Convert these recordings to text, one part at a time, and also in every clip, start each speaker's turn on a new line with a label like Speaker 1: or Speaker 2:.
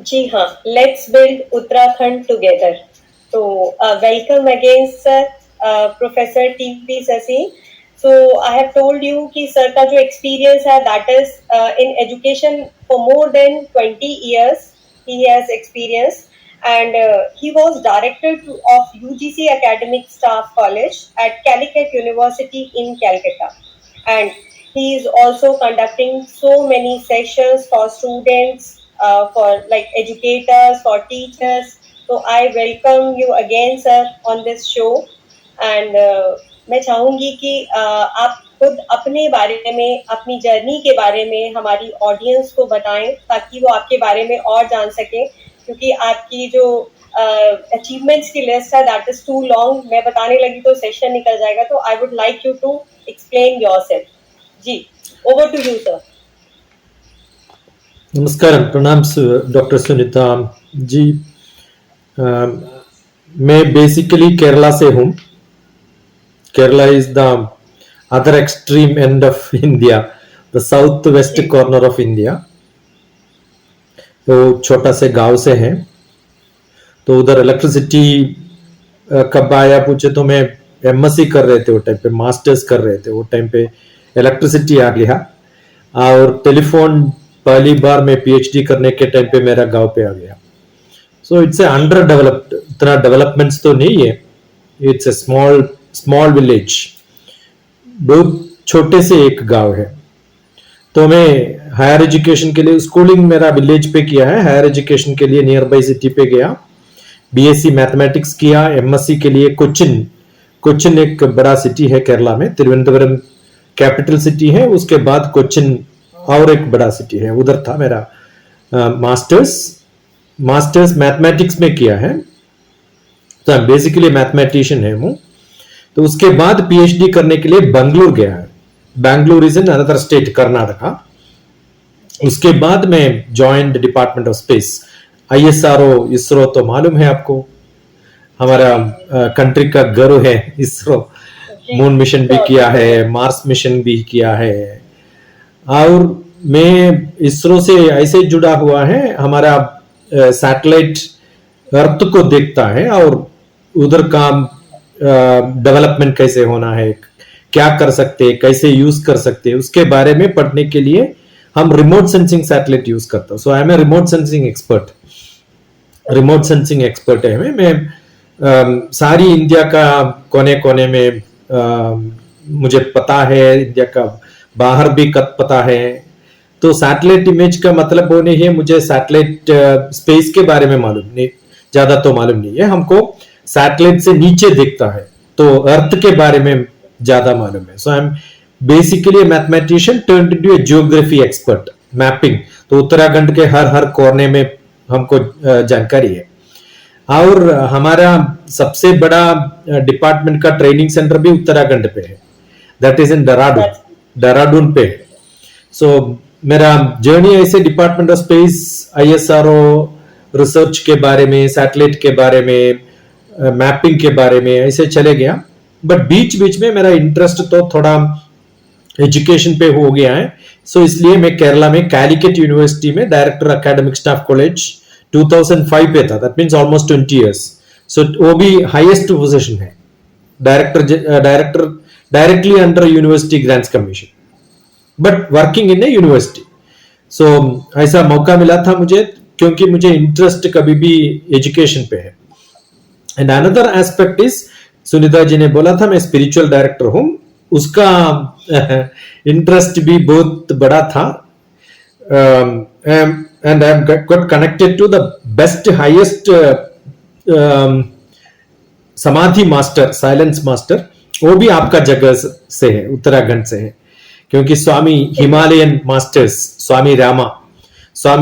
Speaker 1: जी हाँ, let's build Uttarakhand together. तो welcome again sir, professor TP Shashi. So I have told you कि sir का जो एक्सपीरियंस है that is in education for more than 20 years he has experience, and he was director of UGC Academic Staff College at Calicut University in Calcutta, and he is also conducting so many sessions for students, for like educators, for teachers. So I welcome you again sir on this show, and मैं चाहूंगी कि आप खुद अपने बारे में, अपनी journey के बारे में हमारी ऑडियंस को बताएं ताकि वो आपके बारे में और जान सकें, क्योंकि आपकी जो अचीवमेंट्स की लिस्ट है दैट इज टू लॉन्ग। मैं बताने लगी तो सेशन निकल जाएगा, तो I would like you to explain yourself. जी, ओवर टू यू सर।
Speaker 2: नमस्कार, प्रणाम डॉक्टर सुनीता जी। मैं बेसिकली केरला से हूँ। Kerala is the other extreme end of India, the south west corner of India. तो छोटा से गांव से है, तो उधर इलेक्ट्रिसिटी कब आया पूछे तो मैं एमएससी कर रहे थे वो टाइम पे, मास्टर्स कर रहे थे वो टाइम पे इलेक्ट्रिसिटी आ गया। और टेलीफोन पहली बार मैं पीएचडी करने के टाइम पे मेरा गांव पे आ गया। So it's A under developed, इतना डेवलपमेंट्स तो नहीं है। इट्स ए स्मॉल विलेज, बहुत छोटे से एक गांव है। तो मैं हायर एजुकेशन के लिए, स्कूलिंग मेरा विलेज पे किया है, हायर एजुकेशन के लिए नियर बाई सिटी पे गया, बीएससी मैथमेटिक्स किया। एमएससी के लिए कोचिन एक बड़ा सिटी है केरला में, तिरुवनंतपुरम कैपिटल सिटी है, उसके बाद कोचिन और एक बड़ा सिटी है, उधर था मेरा मास्टर्स मैथमेटिक्स में किया है। तो बेसिकली मैथमेटिशियन है वो। तो उसके बाद पीएचडी करने के लिए बेंगलुरु गया है। Bengaluru is in another state, Karnataka. उसके बाद मैं joined department of space, ISRO, ISRO तो मालूम है आपको, हमारा कंट्री का गर्व है इसरो। मून मिशन भी किया है, मार्स मिशन भी किया है। और मैं इसरो से ऐसे जुड़ा हुआ है, हमारा सैटेलाइट अर्थ को देखता है और उधर का डेवलपमेंट कैसे होना है, क्या कर सकते हैं, कैसे यूज कर सकते हैं, उसके बारे में पढ़ने के लिए हम रिमोट सेंसिंग सैटेलाइट यूज करता हूँ। So I am a remote sensing expert है मैं। सारी इंडिया का कोने कोने में मुझे पता है, इंडिया का बाहर भी पता है। तो सैटेलाइट इमेज का मतलब वो नहीं है, मुझे सैटेलाइट स्पेस के बारे में मालूम नहीं, ज्यादा तो मालूम नहीं है हमको। सैटेलाइट से नीचे दिखता है तो अर्थ के बारे में ज्यादा मालूम है। So I am basically mathematician turned into a geography expert, mapping. तो उत्तराखंड के हर कोने में हमको जानकारी है। और हमारा सबसे बड़ा डिपार्टमेंट का ट्रेनिंग सेंटर भी उत्तराखंड पे है, दैट इज इन देहरादून पे। सो मेरा जर्नी ऐसे department of space, ISRO, research के बारे में, सैटेलाइट के बारे में, मैपिंग के बारे में ऐसे चले गया। बट बीच में मेरा इंटरेस्ट तो थोड़ा एजुकेशन पे हो गया है। सो इसलिए मैं केरला में कैलिकट यूनिवर्सिटी में डायरेक्टर एकेडमिक स्टाफ कॉलेज 2005 पे था, that means almost 20 years। So वो भी हाईएस्ट पोजीशन है, director directly under university grants commission, but working in a university. So ऐसा मौका मिला था मुझे, क्योंकि मुझे इंटरेस्ट कभी भी एजुकेशन पे है। And another aspect is, Sunita ji ने बोला था मैं स्पिरिचुअल डायरेक्टर हूं, उसका इंटरेस्ट भी बहुत बड़ा था। And I am got connected to the best highest samadhi master, silence master, वो भी आपका जगह से है, उत्तराखंड से है। क्योंकि स्वामी हिमालयन मास्टर्स स्वामी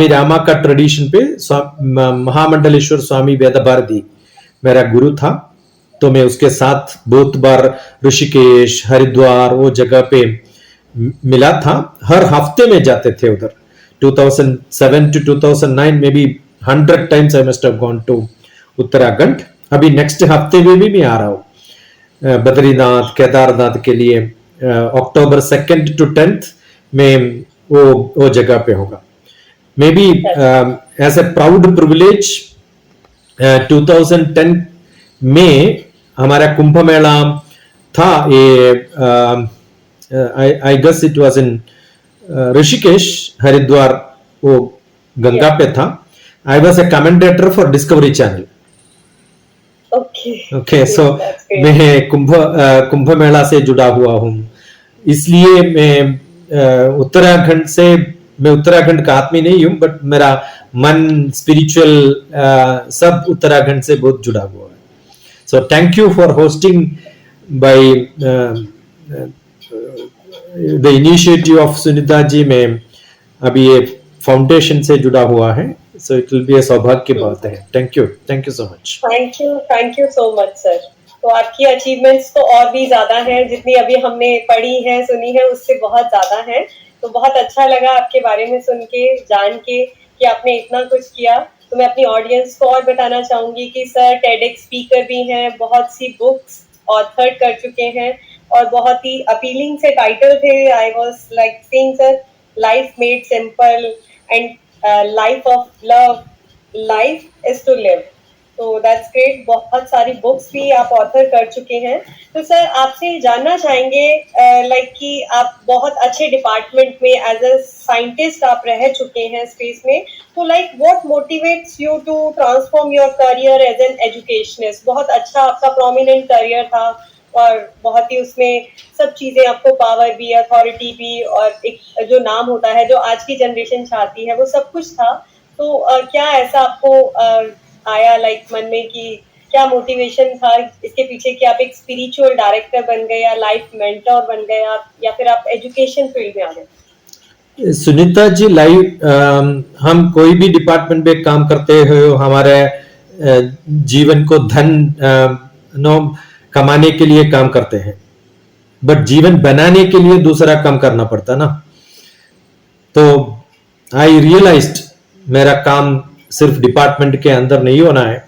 Speaker 2: रामा का ट्रेडिशन पे महामंडलेश्वर स्वामी वेद भारती मेरा गुरु था। तो मैं उसके साथ बहुत बार ऋषिकेश, हरिद्वार, वो जगह पे मिला था। हर हफ्ते में जाते थे उधर। 2007 to 2009 में भी 100 times I must have gone to Uttarakhand. अभी नेक्स्ट हफ्ते में भी मैं आ रहा हूँ बद्रीनाथ, केदारनाथ के लिए। अक्टूबर 2 to 10 में वो जगह पे होगा। maybe as a proud privilege 2010 में हमारा कुंभ मेला था ये I guess it was in Rishikesh Haridwar वो गंगा पे था. I was a commentator for Discovery Channel. Okay, so मैं कुंभ मेला से जुड़ा हुआ हूँ, इसलिए मैं उत्तराखंड का आदमी नहीं हूँ, बट मेरा मन स्पिरिचुअल सब उत्तराखंड से बहुत जुड़ा हुआ है. So thank you for hosting by the initiative of Sunita ji. में अभी ये फाउंडेशन से जुड़ा हुआ है, so it will be a सौभाग्य की बात है. thank you so much.
Speaker 1: Thank you so much sir. तो आपकी अचीवमेंट्स तो और भी ज्यादा हैं, जितनी अभी हमने पढ़ी है सुनी है उससे बहुत ज्यादा है. तो बहुत अच्छा लगा आपके बारे में सुन के, जान के कि आपने इतना कुछ किया. तो मैं अपनी ऑडियंस को और बताना चाहूंगी कि सर टेडेक्स स्पीकर भी हैं, बहुत सी बुक्स ऑथर कर चुके हैं और बहुत ही अपीलिंग से टाइटल थे. I was like saying sir, life made simple and life of love, life is to live. तो दैट्स ग्रेट. बहुत सारी बुक्स भी आप ऑथर कर चुके हैं. तो सर आपसे जानना चाहेंगे लाइक कि आप बहुत अच्छे डिपार्टमेंट में एज अ साइंटिस्ट आप रह चुके हैं स्पेस में. तो like what motivates you to transform your career as an educationist? बहुत अच्छा आपका प्रोमिनेंट करियर था और बहुत ही उसमें सब चीजें आपको पावर भी, अथॉरिटी भी और एक जो नाम होता है जो आज की जनरेशन चाहती है वो सब कुछ था. तो क्या ऐसा आपको आया लाइक मन में कि क्या मोटिवेशन था इसके पीछे कि आप एक स्पिरिचुअल डायरेक्टर बन गए या लाइफ मेंटर बन गए आप, या फिर आप एजुकेशन फील्ड में आ गए?
Speaker 2: सुनीता जी, हम कोई भी डिपार्टमेंट में काम करते हो, हमारे जीवन को धन कमाने के लिए काम करते हैं, बट जीवन बनाने के लिए दूसरा काम करना पड़ता ना. तो आई रियलाइज्ड मेरा काम सिर्फ डिपार्टमेंट के अंदर नहीं होना है,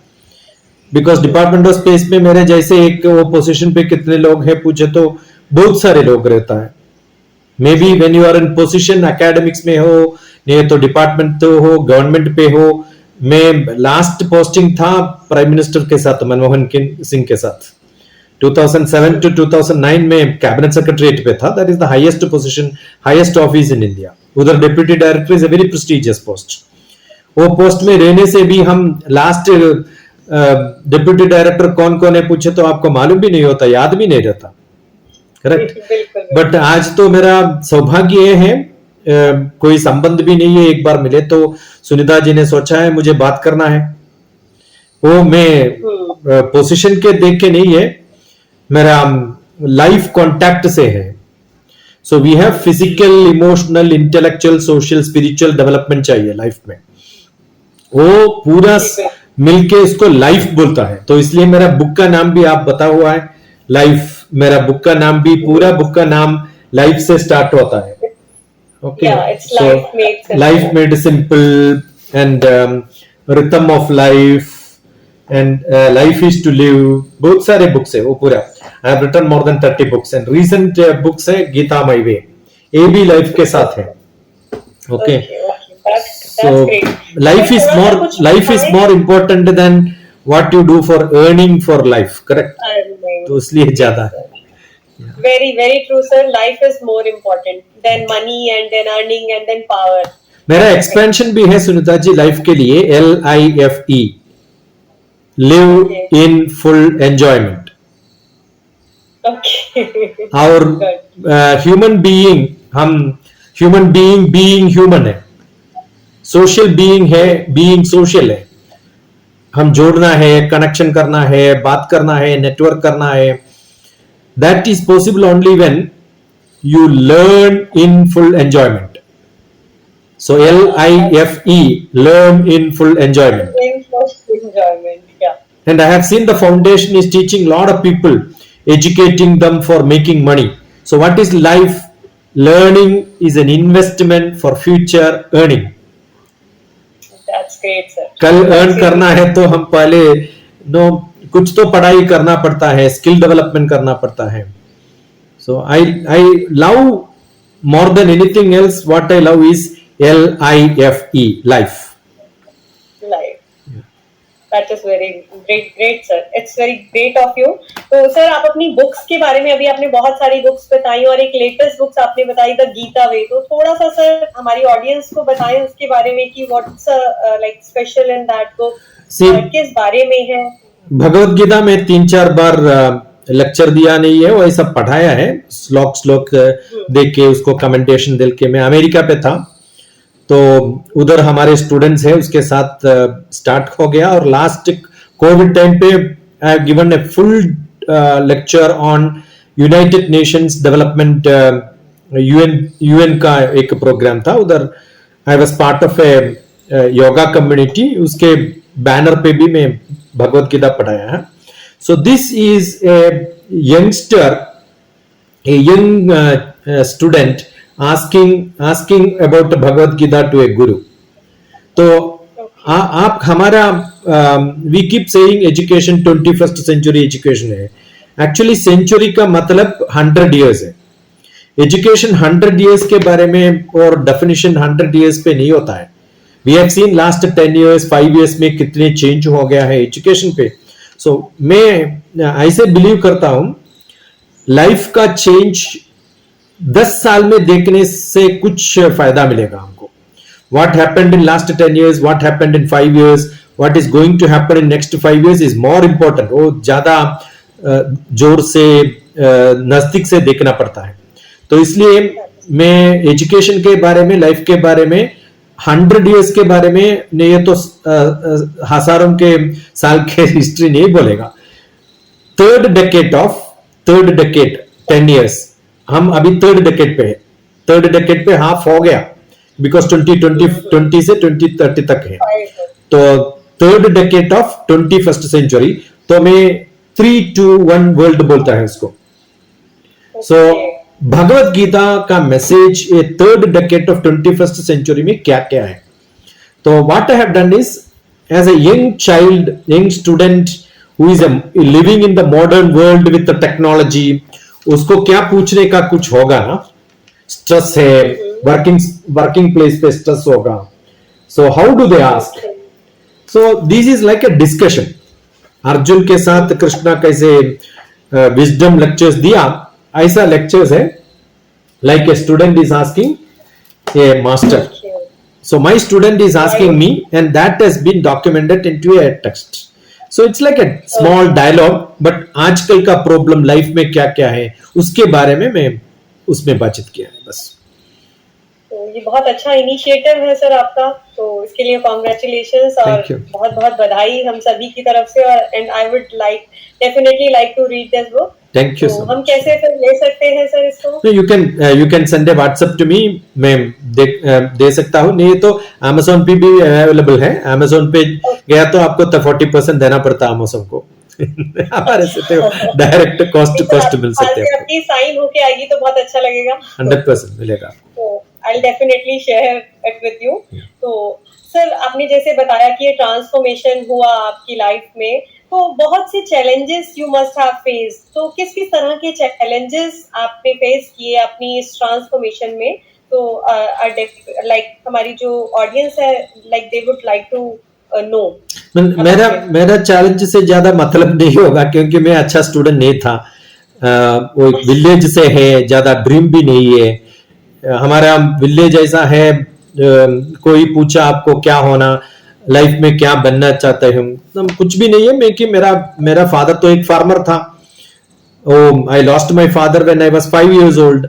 Speaker 2: बिकॉज डिपार्टमेंट ऑफ स्पेस में मेरे जैसे एक वो पोजीशन पे कितने लोग हैं पूछे तो बहुत सारे लोग रहता है. Maybe when you are in position academics में हो, नहीं तो डिपार्टमेंट तो हो, गवर्नमेंट पे हो. मैं लास्ट पोस्टिंग था प्राइम मिनिस्टर के साथ, मनमोहन सिंह के साथ 2007 to 2009 में कैबिनेट सेक्रेटरीट पे था. That is the highest position, highest office in India. उधर deputy director is a very prestigious post. वो पोस्ट में रहने से भी हम लास्ट डिप्यूटी डायरेक्टर कौन कौन है पूछे तो आपको मालूम भी नहीं होता, याद भी नहीं रहता. करेक्ट. बट आज तो मेरा सौभाग्य ये है, कोई संबंध भी नहीं है, एक बार मिले तो सुनीता जी ने सोचा है मुझे बात करना है. वो मैं पोजीशन के देख के नहीं है, मेरा लाइफ कांटेक्ट से है. So we have physical, emotional, intellectual, social, spiritual development चाहिए लाइफ में. वो पूरा मिलके इसको लाइफ बोलता है. तो इसलिए मेरा बुक का नाम भी आप बता हुआ है लाइफ. मेरा बुक का नाम भी, पूरा बुक का नाम लाइफ से स्टार्ट होता है. Okay, so life made simple and rhythm of life and life is to live. बहुत सारे बुक्स है वो पूरा. I have written more than 30 books and recent books है गीता माई वे, ये भी लाइफ के साथ है. Okay, so life is more important than what you do for earning for life. Correct? तो इसलिए ज्यादा है.
Speaker 1: Very very true sir. Life is more important than money and then earning and then power.
Speaker 2: मेरा expansion भी है Sunita ji life के लिए, LIFE, live in full enjoyment.
Speaker 1: Okay.
Speaker 2: और ह्यूमन बीइंग, हम ह्यूमन बीइंग ह्यूमन है, सोशल बीइंग है, being social है. हम जोड़ना है, कनेक्शन करना है, बात करना है, नेटवर्क करना है. That is possible only when you learn in full enjoyment. So LIFE, learn in full enjoyment. And I have seen the foundation is teaching a lot of people, educating them for making money. So what is life? Learning is an investment for future earning.
Speaker 1: That's great, sir.
Speaker 2: कल earn करना है तो हम पहले कुछ तो पढ़ाई करना पड़ता है, स्किल डेवलपमेंट करना पड़ता है. So I love more than anything else, what I love is LIFE, life.
Speaker 1: Life. That is very great sir. It's very great of you. तो सर आप अपनी बुक्स के बारे में, अभी आपने बहुत सारी बुक्स बताई और एक लेटेस्ट बुक्स आपने बताई द गीता वे, तो थोड़ा सा सर हमारी ऑडियंस को बताएं उसके बारे में कि what's like special in that book, किस बारे में है।
Speaker 2: भगवत गीता में 3-4 बार लेक्चर दिया नहीं है, वो ऐसा पढ़ाया है, श्लोक देख के उसको कमेंटेशन दे के। मैं अमेरिका पे था तो उधर हमारे स्टूडेंट्स हैं, उसके साथ स्टार्ट हो गया, और लास्ट कोविड टाइम पे I have given a full lecture on United Nations development, UN का एक प्रोग्राम था उधर। I was part of A yoga community, उसके बैनर पे भी मैं भगवत गीता पढ़ाया है। So this is a youngster, a young student asking about Bhagavad Gita to a guru. तो आप हमारा we keep saying education 21st century education है, एक्चुअली सेंचुरी का मतलब 100 years है। एजुकेशन 100 years के बारे में और डेफिनेशन 100 years पे नहीं होता है। We have seen last 10 years 5 years में कितने चेंज हो गया है एजुकेशन पे। सो मैं ऐसे बिलीव करता हूं लाइफ का चेंज 10 साल में देखने से कुछ फायदा मिलेगा हमको। What happened in last 10 years, what happened in 5 years, what is going to happen in next 5 years is more important. वो ज्यादा जोर से नजदीक से देखना पड़ता है। तो इसलिए मैं एजुकेशन के बारे में, लाइफ के बारे में, 100 years के बारे में नहीं, ये तो हजारों के साल के हिस्ट्री नहीं बोलेगा। थर्ड डेकेड 10 years, हम अभी थर्ड डेकेड पे है। थर्ड डेकेड पे हाफ हो गया, बिकॉज 2020 से 2030 तक है। तो third decade of 21st century, तो मैं 3-2-1 वर्ल्ड बोलता है इसको। सो भगवत गीता का मैसेज ये third decade of 21st century में क्या क्या है। तो what I have done is, as a young child, young student who is living in the modern world with the technology, उसको क्या पूछने का कुछ होगा ना, स्ट्रेस है, वर्किंग प्लेस पे स्ट्रेस होगा। So how do they ask? So this is like a discussion. Arjun के साथ कृष्णा कैसे विजडम लेक्चर्स दिया, ऐसा लेक्चर्स है, like a student is asking a master. So my student is asking me and that has been documented into a text. So it's like a small dialogue, but आजकल का problem life में क्या क्या है उसके बारे में मैं उसमें बातचीत किया है बस।
Speaker 1: तो ये बहुत अच्छा इनिशिएटिव है सर आपका, तो इसके लिए कॉन्ग्रेचुलेशंस और बहुत बहुत बधाई हम सभी की तरफ से। और and I would like definitely like to read this book.
Speaker 2: Thank you.
Speaker 1: हम कैसे फिर ले सकते हैं सर इसको?
Speaker 2: You can send a WhatsApp to me, मैं दे सकता हूँ। नहीं तो अमेज़न पे भी अवेलेबल है। अमेज़न पे गया तो आपको 40% देना पड़ता है अमेज़न को। हमारे से तो डायरेक्ट कॉस्ट मिल सकते हैं।
Speaker 1: आपकी साइन होके आएगी तो बहुत अच्छा लगेगा।
Speaker 2: 100% मिलेगा।
Speaker 1: तो I'll definitely share it with you. तो सर आपने जैसे बताया कि ये ट्रांसफॉर्मेशन हुआ आपकी लाइफ में, तो बहुत से challenges you must have face. तो किस किस तरह के चैलेंजेस आपने फेस किए अपनी इस ट्रांसफॉर्मेशन में? तो लाइक हमारी जो ऑडियंस है, like they would like to know.
Speaker 2: मेरा चैलेंज से ज्यादा मतलब नहीं होगा, क्योंकि मैं अच्छा स्टूडेंट नहीं था। वो विलेज से है, ज्यादा ड्रीम भी नहीं है। हमारा विलेज ऐसा है, कोई पूछा आपको क्या होना लाइफ में, क्या बनना चाहते हैं हम, कुछ भी नहीं है। मैं कि मेरा फादर तो एक फार्मर था। I lost my father when I was 5 years old।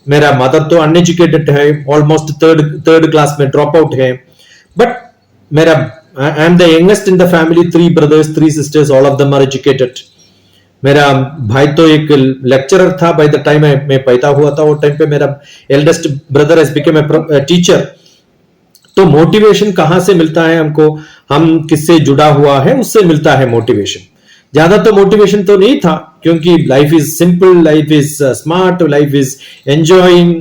Speaker 2: मेरा मदर तो अनएजुकेटेड है, ऑलमोस्ट थर्ड क्लास में ड्रॉप आउट है। But I am the youngest in the family, 3 brothers 3 sisters, all of them are educated. मेरा भाई तो एक lecturer था बाय द टाइम मैं पैदा हुआ था। वो टाइम पे मेरा eldest brother has become a teacher. तो मोटिवेशन कहां से मिलता है हमको? हम किससे जुड़ा हुआ है उससे मिलता है मोटिवेशन। ज्यादा तो मोटिवेशन तो नहीं था, क्योंकि life is simple, life is smart, life is enjoying.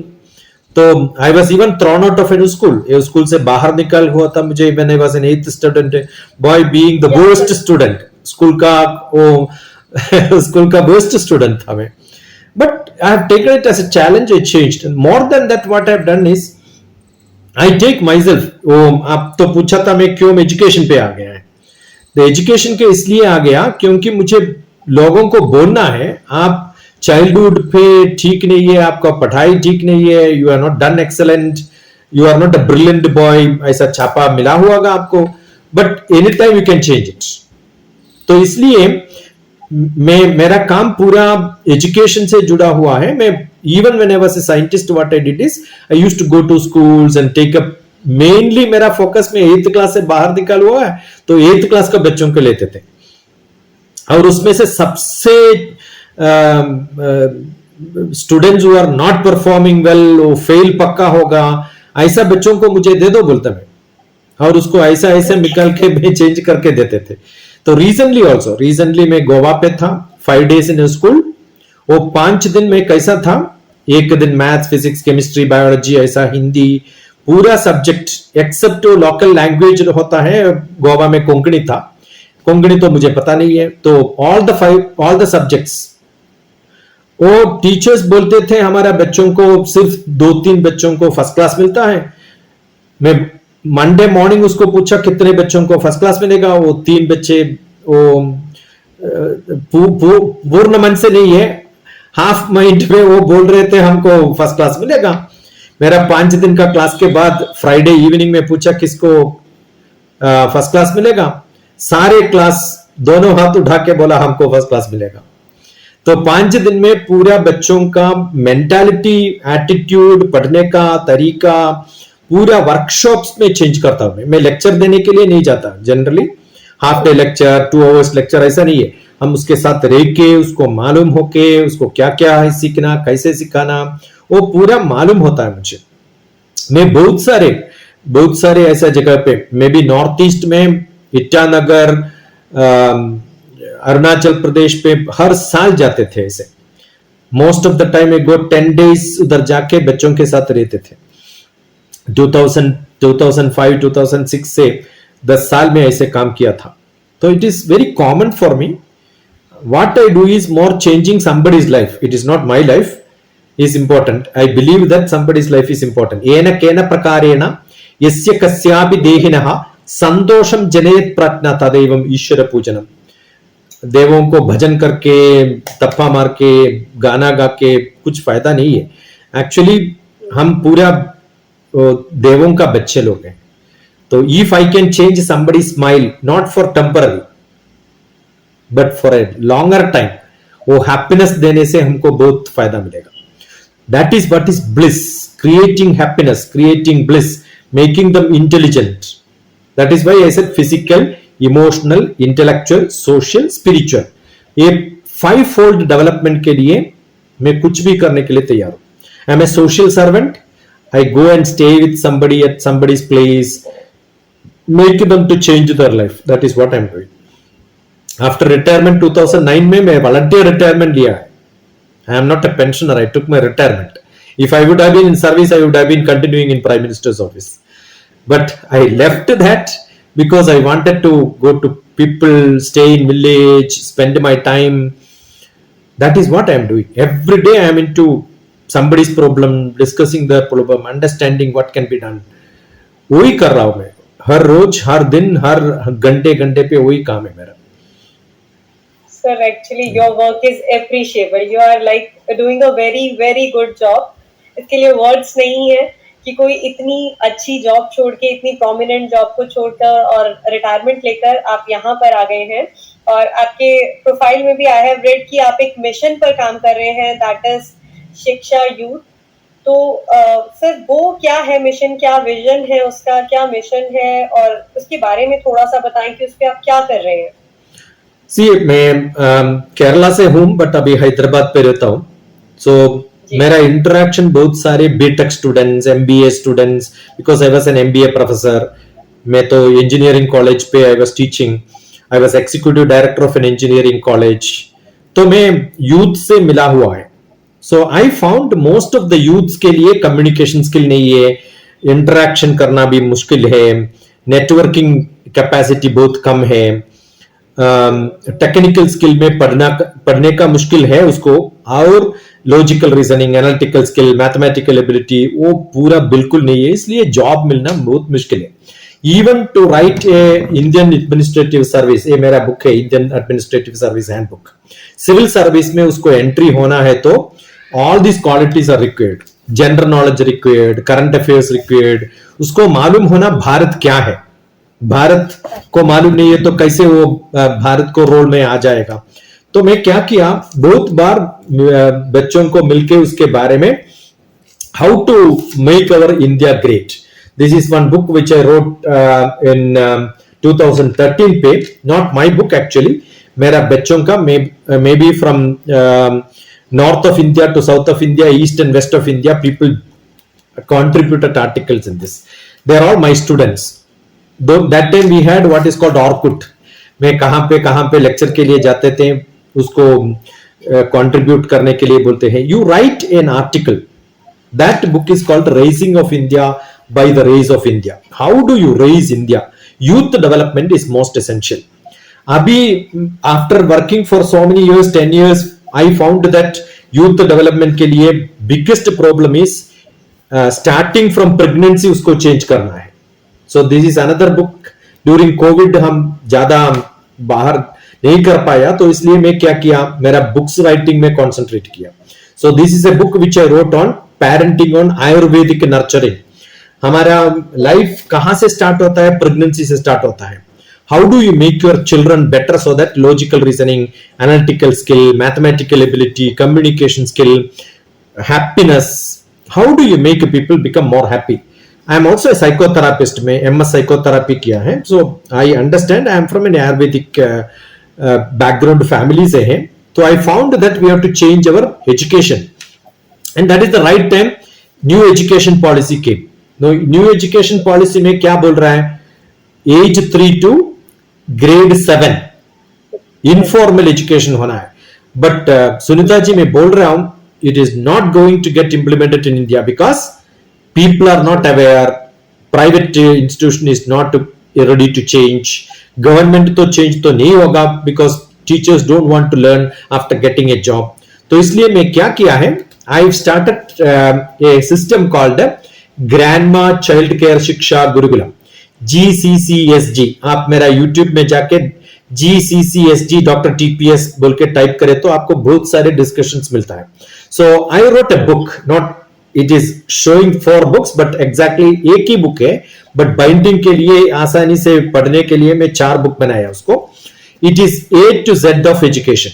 Speaker 2: तो I was even thrown out of an school. ये स्कूल से बाहर निकल हुआ था मुझे when I was an 8th student, boy being the worst student. School का worst student था मैं, but I have taken it as a challenge. I changed, and more than that what I have done is I take myself, वो आप तो पूछा था मैं क्यों एजुकेशन पे आ गया है, तो एजुकेशन के इसलिए आ गया क्योंकि मुझे लोगों को बोलना है आप चाइल्डहुड पे ठीक नहीं है, आपका पढ़ाई ठीक नहीं है, you are not done excellent, you are not a brilliant boy, ऐसा छापा मिला हुआ आपको, but any time you can change it. तो इसलिए मैं, मेरा काम पूरा एजुकेशन से जुड़ा हुआ है। मैं even when I was a scientist what I did is I used to go to schools and take up, mainly मेरा फोकस में 8th क्लास से बाहर निकाल हुआ है, तो 8th क्लास का बच्चों को लेते थे, और उसमें से सबसे students who are not performing well, वो फेल पक्का होगा, ऐसा बच्चों को मुझे दे दो बोलता मैं, और उसको ऐसा ऐसा निकाल के मैं चेंज करके देते थे। तो रिसेंटली मैं गोवा पे था 5 days इन स्कूल, वो 5 दिन में कैसा था, एक दिन मैथ्स फिजिक्स केमिस्ट्री बायोलॉजी ऐसा हिंदी पूरा सब्जेक्ट एक्सेप्ट लोकल लैंग्वेज होता है, गोवा में कोंकणी था, कोंकणी तो मुझे पता नहीं है, तो ऑल द सब्जेक्ट्स वो टीचर्स बोलते थे हमारा बच्चों को सिर्फ 2-3 बच्चों को फर्स्ट क्लास मिलता है। मैं मंडे मॉर्निंग उसको पूछा कितने बच्चों को फर्स्ट क्लास मिलेगा, वो 3 बच्चे, वो पूर्ण मन से नहीं है, हाफ माइंड में वो बोल रहे थे हमको फर्स्ट क्लास मिलेगा। मेरा 5 दिन का क्लास के बाद फ्राइडे इवनिंग में पूछा किसको फर्स्ट क्लास मिलेगा, सारे क्लास दोनों हाथ उठा के बोला हमको फर्स्ट क्लास मिलेगा। तो 5 दिन में पूरा बच्चों का मेंटालिटी, एटीट्यूड, पढ़ने का तरीका पूरा वर्कशॉप्स में चेंज करता हूं। मैं लेक्चर देने के लिए नहीं जाता, generally half day lecture 2 hours lecture ऐसा नहीं है, हम उसके साथ रह के उसको मालूम होके उसको क्या क्या है सीखना, कैसे सिखाना, वो पूरा मालूम होता है मुझे। मैं बहुत सारे ऐसा जगह पे, मे बी नॉर्थ ईस्ट में ईटानगर, अरुणाचल प्रदेश पे हर साल जाते थे ऐसे, most of the time I go 10 days उधर जाके बच्चों के साथ रहते थे। 2005-2006 से 10 साल में ऐसे काम किया था। तो it is very common for me, what I do is more changing somebody's life, it is not my life is important, I believe that somebody's life is important। येन केन प्रकारेण यस्य कस्यापि देहिनः संतोषं जनयेत् प्रार्थना तदैवं ईश्वर पूजनम। देवों को भजन करके, तप्पा मार के, गाना गा के कुछ फायदा नहीं है। एक्चुअली हम पूरा देवों का बच्चे लोग हैं। तो if I can change somebody smile, not for temporary but for a longer time, वो हैप्पीनेस देने से हमको बहुत फायदा मिलेगा। That is what is bliss, creating happiness, creating bliss, making them intelligent. That is why I said physical, emotional, intellectual, social, spiritual, ये 5-fold development के लिए मैं कुछ भी करने के लिए तैयार हूं। I am a social servant, I go and stay with somebody at somebody's place, make them to change their life. That is what I'm doing. After retirement 2009 में मैं volunteer retirement लिया है। I am not a pensioner, I took my retirement. If I would have been in service, I would have been continuing in Prime Minister's office. But I left that because I wanted to go to people, stay in village, spend my time. That is what I am doing. Every day I am into somebody's problem, discussing their problem, understanding what can be done. वही कर रहा हूं मैं, हर रोज, हर दिन, हर घंटे पे वही काम है मेरा।
Speaker 1: Sir, actually your work is appreciable. You are like doing a very good job. इसके लिए words नहीं है कि कोई इतनी अच्छी जॉब छोड़ के, इतनी प्रोमिनेंट जॉब को छोड़कर और रिटायरमेंट लेकर आप यहाँ पर आ गए हैं। और आपके प्रोफाइल में भी आई हैव रेड कि आप एक मिशन पर काम कर रहे हैं, दैट इज शिक्षा यूथ। तो सर वो क्या है मिशन, क्या विजन है उसका, क्या मिशन है, और उसके बारे में थोड़ा सा बताएं कि उस पर आप क्या कर रहे हैं।
Speaker 2: सी मैं केरला से हूं बट अभी हैदराबाद पे रहता हूं। सो मेरा इंटरेक्शन बहुत सारे BTech students, MBA students, because I was an MBA professor. मैं तो इंजीनियरिंग कॉलेज पे I was teaching, I was executive director of an engineering college. तो मैं यूथ से मिला हुआ है। So I found most of the youths के लिए कम्युनिकेशन स्किल नहीं है, इंटरेक्शन करना भी मुश्किल है, नेटवर्किंग कैपेसिटी बहुत कम है, टेक्निकल स्किल में पढ़ने का मुश्किल है उसको और logical reasoning, analytical skill, mathematical ability वो पूरा बिल्कुल नहीं है, इसलिए जॉब मिलना बहुत मुश्किल है. Even to write a Indian administrative service, ये मेरा बुक है Indian administrative service handbook, civil service में उसको एंट्री होना है तो all this qualities are required. General knowledge required, current affairs required, उसको मालूम होना भारत क्या है. भारत को मालूम नहीं है तो कैसे वो भारत को रोल में आ जाएगा. तो मैं क्या किया, बहुत बार बच्चों को मिलके उसके बारे में how to make our India great. This is one book which I wrote in 2013 पे, नॉट माई बुक एक्चुअली, मेरा बच्चों का, maybe from north of India to south of India, east and west of India, people contributed articles in this. They are all my students. Though that time we had what is called Orkut. मैं कहाँ पे lecture के लिए जाते थे, उसको contribute करने के लिए बोलते हैं. You write an article. That book is called Raising of India by the Rays of India. How do you raise India? Youth development is most essential. अभी after working for so many years, 10 years, I found that youth development के लिए biggest problem is starting from pregnancy उसको change करना है. So this is another book. During COVID हम ज्यादा बाहर नहीं कर पाया, तो इसलिए मैं क्या किया, मेरा बुक्स राइटिंग में कॉन्सेंट्रेट किया. So this is a book which I wrote on parenting on Ayurvedic nurturing. हमारा लाइफ कहाँ से स्टार्ट होता है, प्रेगनेंसी से स्टार्ट होता है. How do you make your children better so that logical reasoning, analytical skill, mathematical ability, communication skill, happiness, how do you make people become more happy? I am also a psychotherapist. मैं MS psychotherapy किया है, so I understand. I am from an Ayurvedic background family से है, so I found that we have to change our education, and that is the right time new education policy came. New education policy में क्या बोल रहा है, age 3 to grade 7 informal education होना है. But Sunita ji मैं बोल रहा हूं, it is not going to get implemented in India because people are not aware, private institution is not ready to change, government तो चेंज तो नहीं होगा because teachers don't want to learn after getting a job. तो इसलिए मैं क्या किया है, I started a system called grandma child care Shiksha Gurukulam, GCCSG. आप मेरा YouTube में जाके GCCSG DrTPS बोल के टाइप करें तो आपको बहुत सारे डिस्कशंस मिलता है. So I wrote a book, not it is showing 4 books but exactly एक ही बुक है, बट बाइंडिंग के लिए आसानी से पढ़ने के लिए मैं 4 बुक बनाया उसको. It is A to Z of education,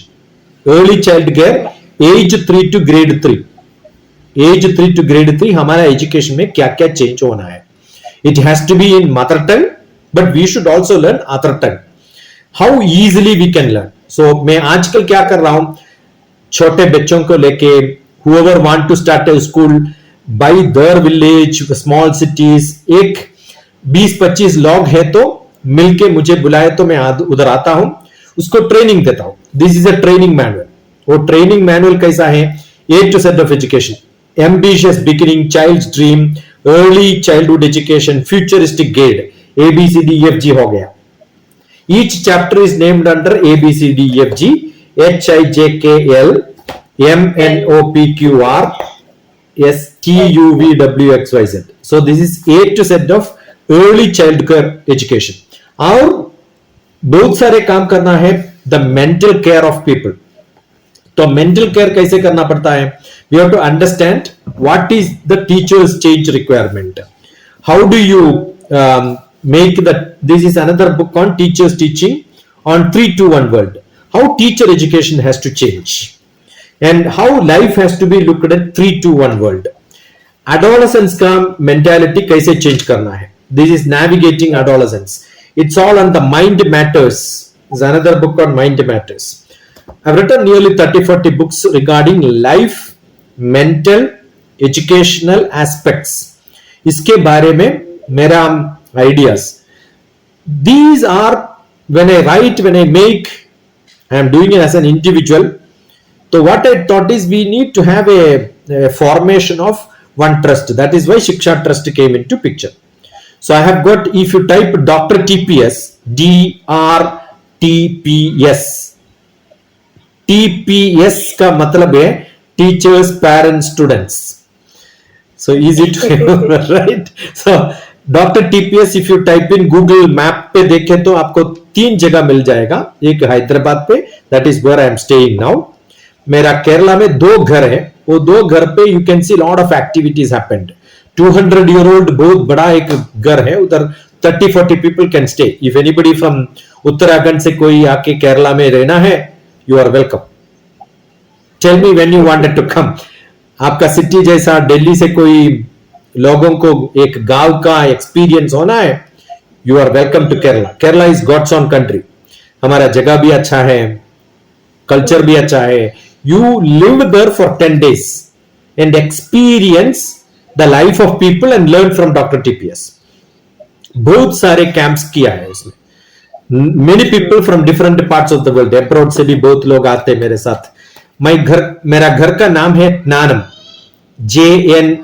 Speaker 2: early child care, as 3 to grade 3. As 3 to grade 3 हमारा एजुकेशन में क्या क्या चेंज होना है. It has to be in mother tongue, but we should also learn other tongue. How easily we can learn. So मैं आजकल क्या कर रहा हूं, छोटे बच्चों को लेके, whoever want to start a school by their village, small cities, एक 20-25 लोग है तो मिलके मुझे बुलाए तो मैं उधर आता हूं, उसको ट्रेनिंग देता हूं. This is a training manual. वो ट्रेनिंग मैनुअल कैसा है, A to Z of education, ambitious beginning, child's dream, early childhood education, futuristic guide, ABCDEFG हो गया. Each chapter is named under ABCDEFG, HIJKL MNOPQR STUVWXYZ. So this is A to Z of early child care education. और बहुत सारे काम करना है, the mental care of people. तो mental care कैसे करना पड़ता है, we have to understand what is the teacher's change requirement. How do you make that? This is another book on teachers teaching on 3-2-1 world. How teacher education has to change and how life has to be looked at 3-2-1 world. Adolescence का mentality कैसे change करना है. This is navigating adolescence. It's all on the mind matters. There's another book on mind matters. I've written nearly 30-40 books regarding life, mental, educational aspects. इसके बारे में मेरा ideas. These are when I write, when I make, I am doing it as an individual. So what I thought is we need to have a formation of one trust. That is why Shiksha Trust came into picture. So I have got, if you type DrTPS, DrTPS, DrTPS का मतलब है teachers parents students. So easy to remember, right? So doctor TPS if you type in Google map पे देखें तो आपको 3 जगह मिल जाएगा. एक हैदराबाद पे, that is where I am staying now. मेरा केरला में 2 घर है. वो 2 घर पे you can see lot of activities happened. 200-year-old बहुत बड़ा एक घर है. उधर 30-40 people can stay. If anybody from Uttarakhand से कोई आके केरला में रहना है, you are welcome. Tell me when you wanted to come. आपका सिटी जैसा दिल्ली से कोई लोगों को एक गांव का एक्सपीरियंस होना है, you are welcome to Kerala. Kerala is God's own country. हमारा जगह भी अच्छा है, कल्चर भी अच्छा है. You live there for 10 days and experience the life of people and learn from doctor TPS. बहुत सारे कैंप्स किया है उसमें. Many people from different parts of the world, abroad से भी बहुत लोग आते हैं मेरे साथ. मेरा घर का नाम है नानम, JNAANAM,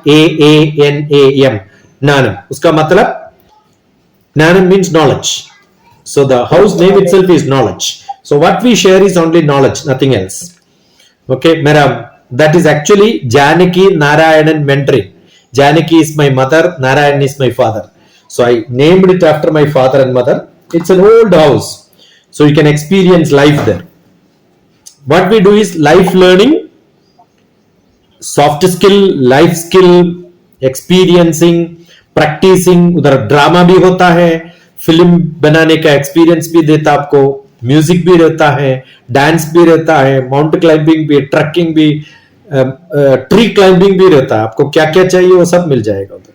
Speaker 2: नानम. उसका मतलब नानम means knowledge. So the house name itself is knowledge. So what we share is only knowledge, nothing else. Okay, that is actually Janaki Narayanan mentoring. Janaki is my mother, Narayan is my father. So I named it after my father and mother. It's an old house, so you can experience life there. What we do is life learning, soft skill, life skill, experiencing, practicing. उधर drama भी होता है, film बनाने का experience भी देता आपको, music भी रहता है, डांस भी रहता है, माउंटेन क्लाइंबिंग भी, ट्रैकिंग भी, ट्री क्लाइंबिंग भी रहता है. आपको क्या क्या चाहिए वो सब मिल जाएगा उधर.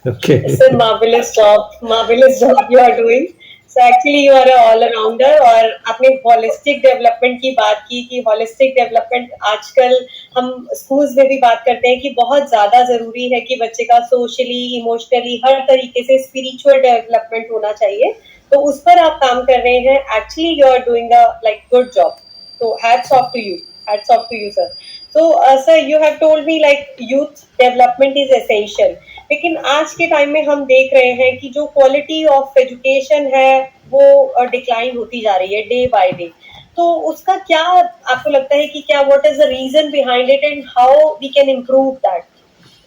Speaker 2: Okay.
Speaker 1: It's a marvelous job you are doing. So actually you are a all arounder. और आपने holistic development की बात की कि holistic development आजकल हम schools में भी बात करते हैं कि बहुत ज्यादा जरूरी है कि बच्चे का socially, emotionally हर तरीके से spiritual development होना चाहिए. तो उस पर आप काम कर रहे हैं. Actually you are doing a like good job. So hats off to you. Hats off to you, sir. So sir, you have told me like youth development is essential. लेकिन आज के टाइम में हम देख रहे हैं कि जो क्वालिटी ऑफ एजुकेशन है वो डिक्लाइन होती जा रही है डे बाय डे. तो उसका क्या आपको लगता है कि क्या what is the reason behind it and how we can improve that?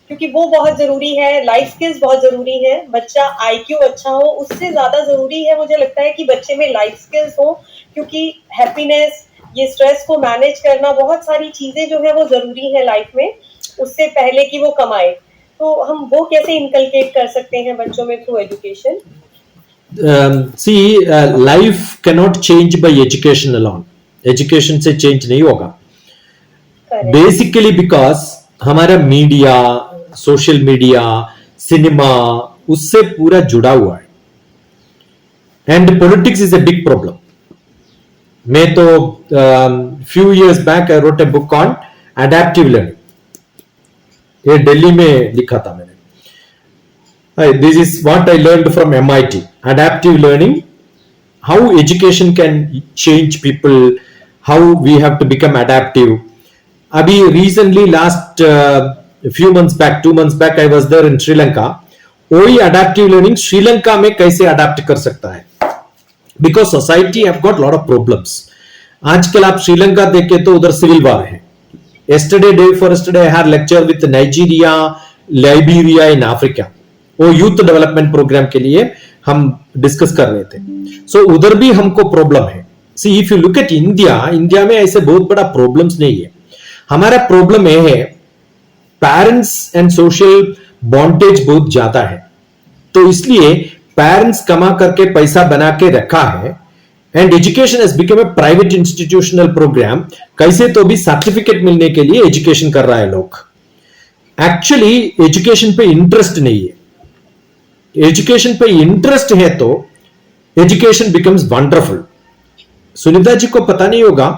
Speaker 1: क्योंकि वो बहुत जरूरी है. लाइफ स्किल्स बहुत जरूरी है. बच्चा आईक्यू अच्छा हो, उससे ज्यादा जरूरी है मुझे लगता है कि बच्चे में लाइफ स्किल्स हो. क्योंकि हैप्पीनेस, ये स्ट्रेस को मैनेज करना, बहुत सारी चीजें जो है वो जरूरी है लाइफ में, उससे पहले कि वो कमाए. तो हम वो कैसे इनकलकेट कर सकते हैं बच्चों में through education?
Speaker 2: Life cannot change by education alone. Education से चेंज नहीं होगा. बेसिकली बिकॉज हमारा मीडिया, सोशल मीडिया, सिनेमा उससे पूरा जुड़ा हुआ है. And politics is a big problem. मैं तो few years back I wrote a book on adaptive learning. ये दिल्ली में लिखा था मैंने. This is what I learned from MIT. Adaptive learning, how education can change people, how we have to become adaptive. अभी recently last few months back, 2 months back, I was there in Sri Lanka. वही adaptive learning Sri Lanka में कैसे adapt कर सकता है, because society have got lot of problems. आजकल आप श्रीलंका देखें तो उधर सिविल वॉर है. Day before yesterday, I had lecture with Nigeria, Liberia in Africa. वो यूथ डेवलपमेंट प्रोग्राम के लिए हम डिस्कस कर रहे थे. सो उधर भी हमको प्रॉब्लम है. See if you look at India में ऐसे बहुत बड़ा प्रॉब्लम्स नहीं है. हमारा प्रॉब्लम ये है पेरेंट्स एंड सोशल बॉन्डेज बहुत ज्यादा है. तो इसलिए पेरेंट्स कमा करके पैसा बना के रखा है. And education has become a private institutional program. कैसे तो भी सर्टिफिकेट मिलने के लिए एजुकेशन कर रहा है लोग. एक्चुअली एजुकेशन पे इंटरेस्ट नहीं है. एजुकेशन पे इंटरेस्ट है तो education becomes wonderful. Sunita ji को पता नहीं होगा,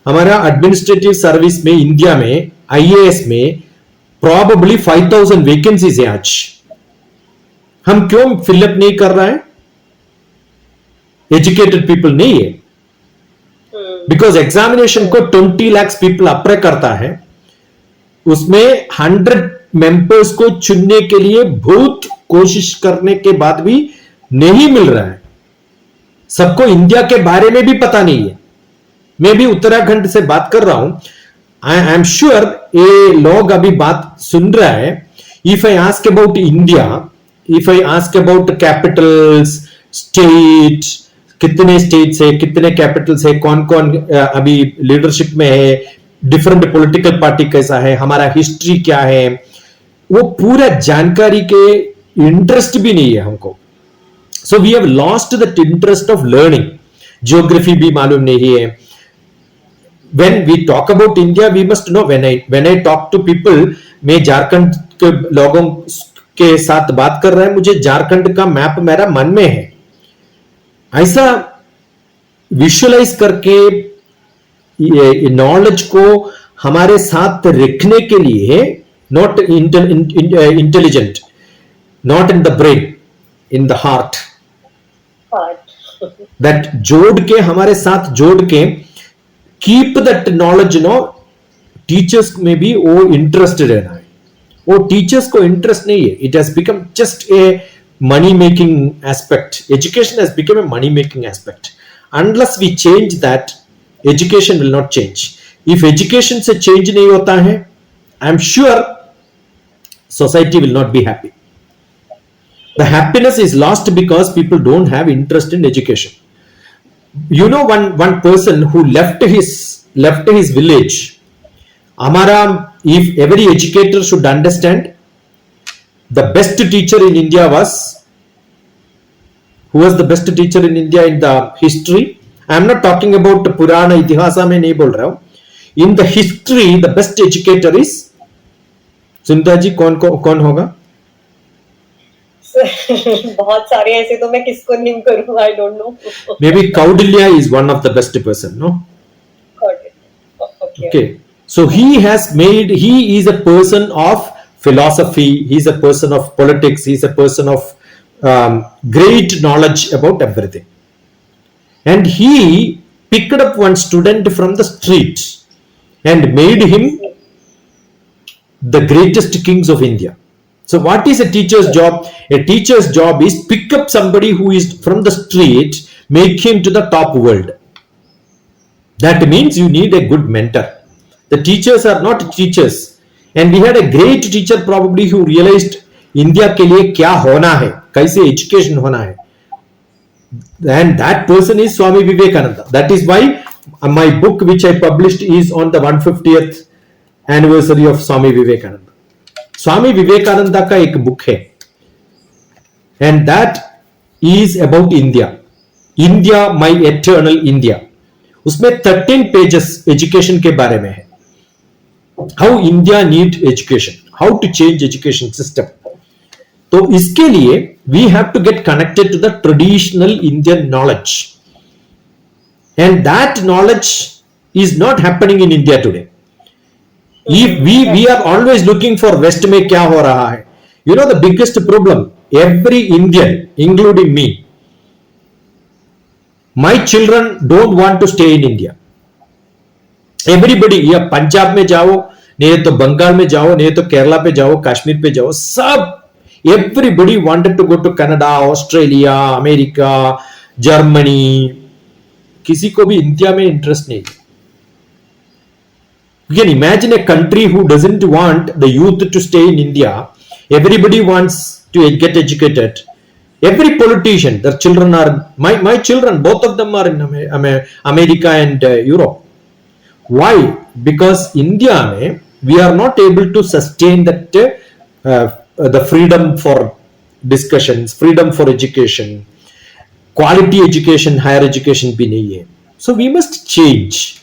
Speaker 2: हमारा एडमिनिस्ट्रेटिव सर्विस में इंडिया में IAS में प्रॉबेबली 5000 वैकेंसीज है आज. हम क्यों फिलअप नहीं कर रहा है? एजुकेटेड पीपल नहीं है. बिकॉज एग्जामिनेशन को 20 lakhs पीपल अप्लाई करता है. उसमें 100 मेंबर्स को चुनने के लिए बहुत कोशिश करने के बाद भी नहीं मिल रहा है. सबको इंडिया के बारे में भी पता नहीं है. मैं भी उत्तराखंड से बात कर रहा हूं, आई एम श्योर ये लोग अभी बात सुन रहा है. If I ask about India, if I ask about Capitals, state, कितने स्टेट्स है, कितने कैपिटल्स है, कौन कौन अभी लीडरशिप में है, डिफरेंट पॉलिटिकल पार्टी कैसा है, हमारा हिस्ट्री क्या है, वो पूरा जानकारी के इंटरेस्ट भी नहीं है हमको. So we have lost that interest of learning. Geography भी मालूम नहीं है. when we talk about India, we must know, when I talk to people, मैं झारखंड के लोगों के साथ बात कर रहा है, मुझे झारखंड का मैप मेरा मन में है. ऐसा विजुअलाइज करके ये नॉलेज को हमारे साथ रखने के लिए, not intelligent, not in the brain, in the heart, that जोड़ के, हमारे साथ जोड़ के कीप दैट नॉलेज. टीचर्स में भी वो इंटरेस्टेड रहना है. वो टीचर्स को इंटरेस्ट नहीं है. It has become just a money making aspect. Education has become a money making aspect. Unless we change that, education will not change. If education से change नहीं होता है, I am sure society will not be happy. The happiness is lost because people don't have interest in education. You know, one person who left his village. हमारा, if every educator should understand, the best teacher in India was, who was the best teacher in India in the history? I am not talking about Purana Itihasa में नहीं बोल रहा हूं. In the history, the best educator is, Sunita ji, कौन होगा?
Speaker 1: बहुत सारे ऐसे, तो मैं किसको नेम करूं, I don't know.
Speaker 2: Maybe Kaudilya is one of the best person, no? Okay. So he is a person of philosophy, he's a person of politics, he's a person of great knowledge about everything. And he picked up one student from the street and made him the greatest kings of India. So what is a teacher's job? A teacher's job is pick up somebody who is from the street, make him to the top world. That means you need a good mentor. The teachers are not teachers. And we had a great teacher probably who realized India के लिए क्या होना है, कैसे education होना है. And that person is Swami Vivekananda. That is why my book which I published is on the 150th anniversary of Swami Vivekananda. Swami Vivekananda का एक book है. And that is about India. India, my eternal India. उसमें 13 pages education के बारे में है. How India need education, how to change education system. तो इसके लिए we have to get connected to the traditional Indian knowledge, and that knowledge is not happening in India today. If we are always looking for West में क्या हो रहा है. You know the biggest problem, every Indian, including me, my children don't want to stay in India. Everybody, या पंजाब में जाओ, नहीं तो बंगाल में जाओ, नहीं तो केरला पे जाओ, कश्मीर पे जाओ, सब everybody wanted to go to Canada, Australia, America, Germany. किसी को भी इंडिया में इंटरेस्ट नहीं. You can imagine a country who doesn't want the youth to stay in India. Everybody wants to get educated. Every politician, their children are, my children, both of them are in America and Europe. Why? Because India में we are not able to sustain that the freedom for discussions, freedom for education, quality education, higher education भी नहीं है. So we must change.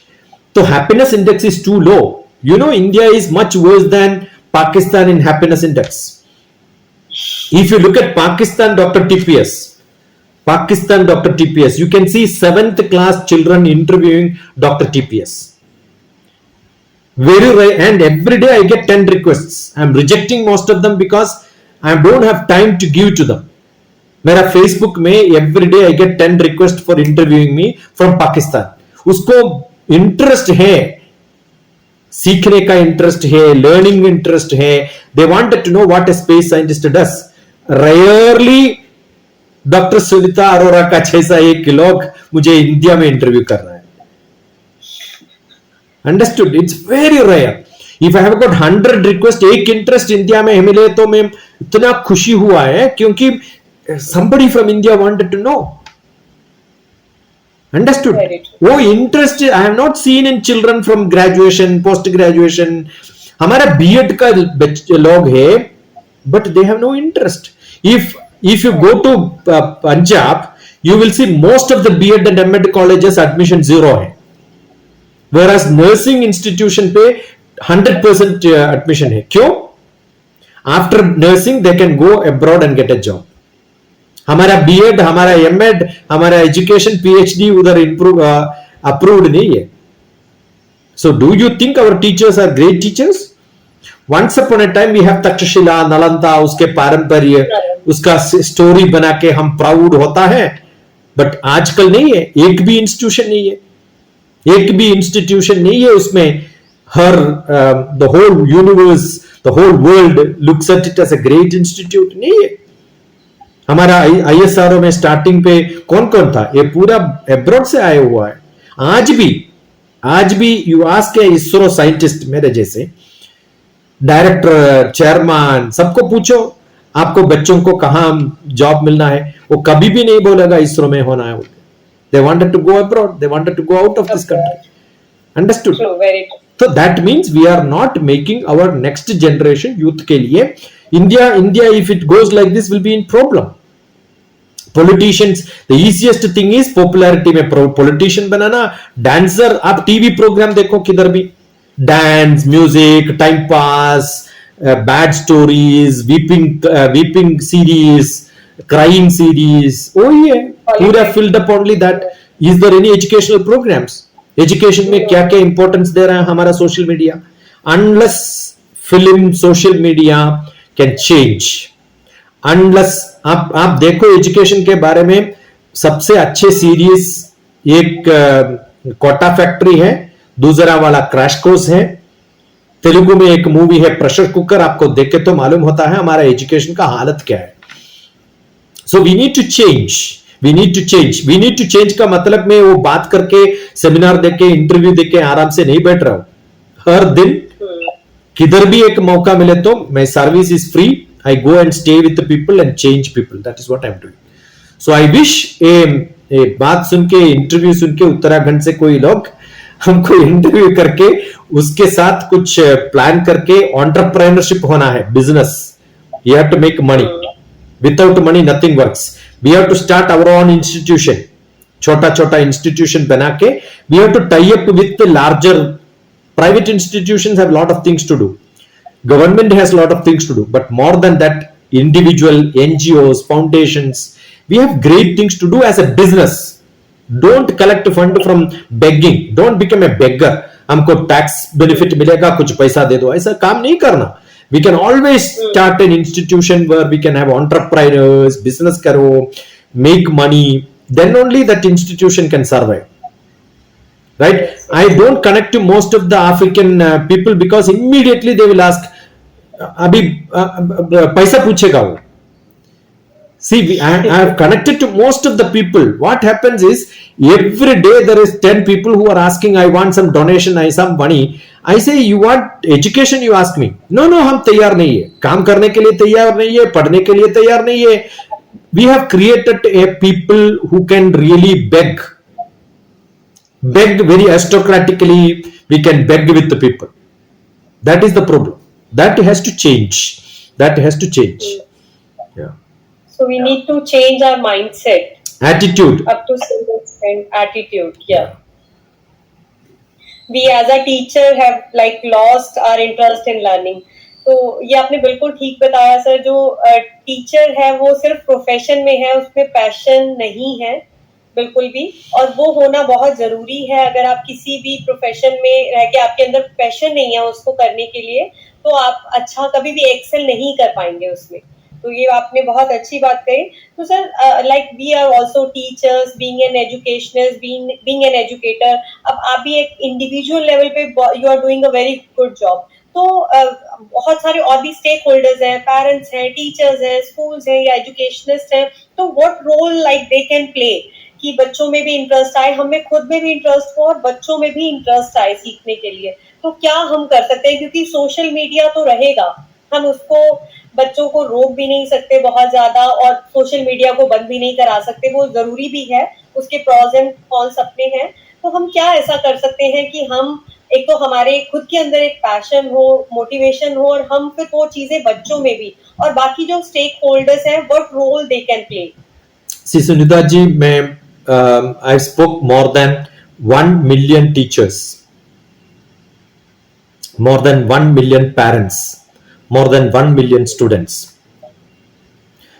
Speaker 2: So happiness index is too low. You know, India is much worse than Pakistan in happiness index. If you look at Pakistan DrTPS, you can see 7th class children interviewing DrTPS. Very rare, and every day I get 10 requests. I am rejecting most of them because I don't have time to give to them. मेरा Facebook में every day I get 10 requests for interviewing me from Pakistan. उसको interest है, सीखने का interest है, learning interest है. They wanted to know what a space scientist does. Rarely doctor Sunita Arora का जैसा एक लोग मुझे इंडिया में इंटरव्यू कर रहा है. Understood? It's very rare. If I have got 100 request, एक इंटरेस्ट इंडिया में मिले तो मैं इतना खुशी हुआ है, क्योंकि somebody from India wanted to know. Understood? वो interest I have not seen in children from graduation, post graduation. हमारा बीएड का लोग है, but they have no interest. If you go to Punjab, you will see most of the B.Ed and M.Ed colleges admission zero है, whereas nursing institution पे 100% admission है. क्यों? After nursing they can go abroad and get a job. हमारा B.Ed, हमारा M.Ed, हमारा education PhD उधर approved नहीं है. So do you think our teachers are great teachers? Once upon a time we have Takshashila, Nalanda, उसके पारंपर्य, उसका स्टोरी बना के हम प्राउड होता है. बट आजकल नहीं है. एक भी इंस्टीट्यूशन नहीं है, एक भी इंस्टीट्यूशन नहीं है उसमें हर the whole universe, the whole world looks at it as a great institute. नहीं है. हमारा ISRO में स्टार्टिंग पे कौन कौन था? ये पूरा एब्रॉड से आया हुआ है. आज भी you ask A ISRO scientist मेरे जैसे, डायरेक्टर, चेयरमैन, सबको पूछो आपको बच्चों को कहां जॉब मिलना है, वो कभी भी नहीं बोलेगा इसरो में होना है. They wanted to go abroad, they wanted to go out of this country. Understood?
Speaker 1: True, very true.
Speaker 2: So that means we are not making our next generation youth के लिए. India if it goes like this will be in problem. Politicians, the easiest thing is popularity में politician बनाना. Dancer, आप TV program देखो किधर भी, dance, music, time pass, bad stories, weeping series, crying series. Oh yeah, पूरा filled up only that. Is there any educational programs? Education में क्या क्या importance दे रहा है हमारा social media? Unless film, social media can change, unless आप देखो education के बारे में सबसे अच्छे सीरीज एक कोटा फैक्ट्री है, दूसरा वाला क्रैश कोर्स है, तेलुगु में एक मूवी है प्रेशर कुकर. आपको देख के तो मालूम होता है हमारा एजुकेशन का हालत क्या है. So we need to change का मतलब मैं वो बात करके, सेमिनार देके, इंटरव्यू देके आराम से नहीं बैठ रहा हूं. हर दिन किधर भी एक मौका मिले तो my service is free. I go and stay with the people and change people. That is what I'm doing. So I wish a बात सुन के, इंटरव्यू सुन के उत्तराखंड से कोई लोग हमको इंटरव्यू करके उसके साथ कुछ प्लान करके, एंटरप्रेन्योरशिप होना है, business. You have to make money. Without money nothing works. We have to start our own institution. छोटा छोटा institution बना के we have to tie up with the larger. Private institutions have a lot of things to do. Government has a lot of things to do. But more than that, individual NGOs, foundations, we have great things to do as a business. Don't collect fund from begging. Don't become a beggar. हमको tax benefit मिलेगा, कुछ पैसा दे दो, ऐसा काम नहीं करना. We can always start an institution where we can have entrepreneurs, business करो, make money. Then only that institution can survive. Right? I don't connect to most of the African people because immediately they will ask, अभी पैसा पूछेगा वो. See, I have connected to most of the people. What happens is every day there is 10 people who are asking, I want some donation, I some money. I say, you want education? You ask me. No, हम तैयार नहीं है, काम करने के लिए तैयार नहीं है, पढ़ने के लिए तैयार नहीं है. We have created a people who can really beg very aristocratically. We can beg with the people. That is the problem. That has to change. Yeah.
Speaker 1: So we need to change our mindset.
Speaker 2: Attitude.
Speaker 1: Up to some extent, attitude. Yeah. We as a teacher have like lost our interest in learning. तो ये आपने बिल्कुल ठीक बताया sir. जो teacher है वो सिर्फ प्रोफेशन में है, उसमें पैशन नहीं है बिल्कुल भी, और वो होना बहुत जरूरी है. अगर आप किसी भी प्रोफेशन में रह के आपके अंदर पैशन नहीं है उसको करने के लिए, तो आप अच्छा कभी भी एक्सेल नहीं कर पाएंगे उसमें. तो ये आपने बहुत अच्छी बात कही. तो sir like we are also teachers, being an educationist, being an educator. अब आप भी एक इंडिविजुअल लेवल पे you are doing a very good job. तो बहुत सारे और भी स्टेक होल्डर्स हैं, पेरेंट्स हैं, टीचर्स हैं, स्कूल्स हैं या एजुकेशनिस्ट हैं. तो what role like they can play कि बच्चों में भी इंटरेस्ट आए, हमें खुद में भी इंटरेस्ट हो और बच्चों में भी इंटरेस्ट आए सीखने के लिए। तो क्या हम कर सकते हैं, क्योंकि सोशल मीडिया तो रहेगा, हम उसको बच्चों को रोक भी नहीं सकते बहुत ज्यादा और सोशल मीडिया को बंद भी नहीं करा सकते, वो जरूरी भी है, उसके प्रॉस एंड कॉन्स अपने हैं। तो हम क्या ऐसा कर सकते हैं कि हम एक तो हमारे खुद के अंदर एक पैशन हो, मोटिवेशन हो, और हम फिर वो चीजें बच्चों में भी, और बाकी जो स्टेक होल्डर्स हैं, what role they can play.
Speaker 2: See Sunita ji, मैं I spoke more than 1 million teachers, more than 1 million parents, more than 1 million students.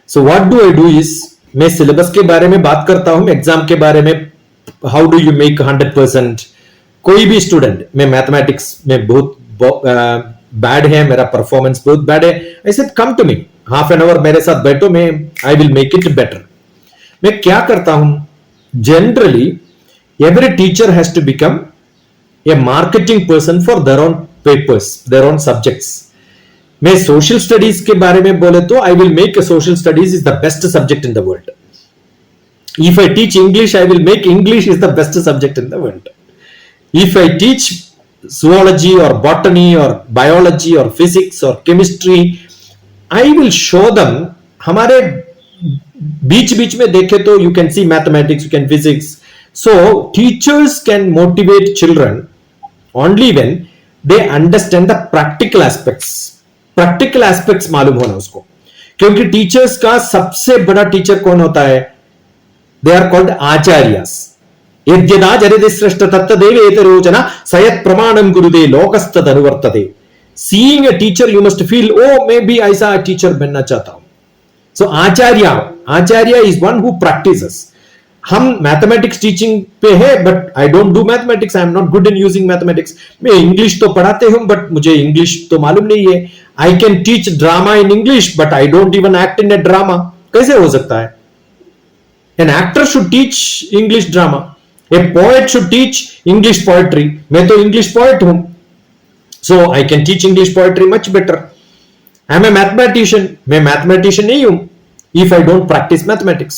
Speaker 2: So what do I do is, मैं सिलेबस के बारे में बात करता हूं, एग्जाम के बारे में, हाउ डू यू मेक 100%। कोई भी स्टूडेंट, मैं मैथमेटिक्स में बहुत बैड है, मेरा परफॉर्मेंस बहुत बैड है, I said come to me, half an hour मेरे साथ बैठो, मैं I will make it better. मैं क्या करता हूं, generally every teacher has to become a marketing person for their own papers, their own subjects. मैं सोशल स्टडीज के बारे में बोले तो I will make social studies is the best subject in the world. If I teach English, I will make English is the best subject in the world. If I teach zoology or botany or biology or physics or chemistry, I will show them। हमारे बीच बीच में देखे तो you can see mathematics, you can physics, so teachers can motivate children only when they understand the practical aspects। practical aspects मालूम होना उसको, क्योंकि teachers का सबसे बड़ा टीचर कौन होता है? they are called acharyas. यद्यदाचरितिश्रेष्ठ तत्तदेवेतरोचन सयत् प्रमाणं गुरुदे लोकस्तदनुवर्तते। Seeing a teacher, you must feel, oh, maybe ऐसा टीचर बनना चाहता हूं। So Acharya is one who practices। हम मैथमेटिक्स टीचिंग पे है, but I don't do mathematics, I am not good in using mathematics. मैं English तो पढ़ाते हूं, बट मुझे इंग्लिश तो मालूम नहीं है। I can teach drama in English, but I don't even act in a drama. कैसे हो सकता है? An actor should teach English drama, a poet should teach English poetry. मैं तो इंग्लिश पोएट हूं, so I can teach English poetry much better. I am a mathematician, मैं mathematician नहीं हूं if I don't practise mathematics.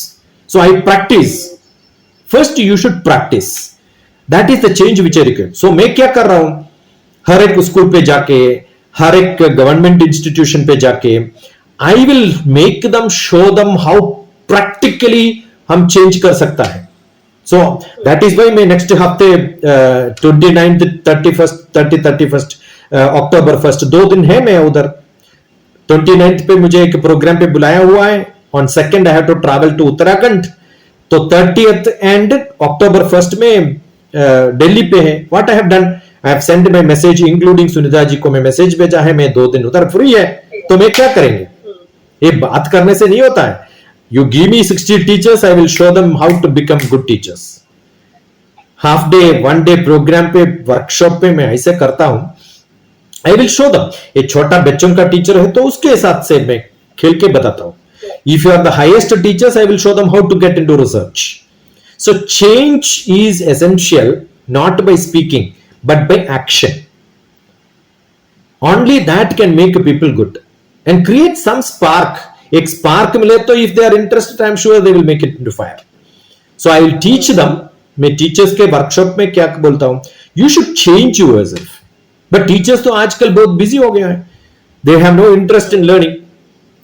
Speaker 2: So I practise. First you should practise, that is the change which I require. So मैं क्या कर रहा हूं, हर एक school पे जाके, हर एक गवर्नमेंट इंस्टीट्यूशन पे जाके, आई विल मेक दम, शो दम हाउ प्रैक्टिकली हम चेंज कर सकता है। सो दैट इज वाई मैं नेक्स्ट हफ्ते 29, 31 अक्टूबर 1 2 दिन है, मैं उधर 29 पे मुझे एक प्रोग्राम पे बुलाया हुआ है। On 2nd I have to travel to Uttarakhand. तो 30th एंड अक्टूबर 1 में दिल्ली पे है। What I have done, I have send my message including Sunita ji को मैं मैसेज भेजा है, मैं 2 दिन उधर फ्री है। तो मैं क्या करेंगे, ये बात करने से नहीं होता है। You give me 60 teachers, I will show them how to become good teachers। Half day, 1 day program पे, वर्कशॉप पे मैं ऐसे करता हूं। I will show them। ये छोटा बच्चों का टीचर है तो उसके साथ से मैं खेल के बताता हूं। If you are the highest teachers, I will show them how to get into research। So change is essential not by speaking but by action। Only that can make people good and create some spark। एक spark मिले तो if they are interested, I am sure they will make it into fire. So I will teach them. मैं teachers के workshop में क्या बोलता हूं, you should change yourself. But teachers तो आजकल बहुत बिजी हो गए हैं, they have no interest in learning,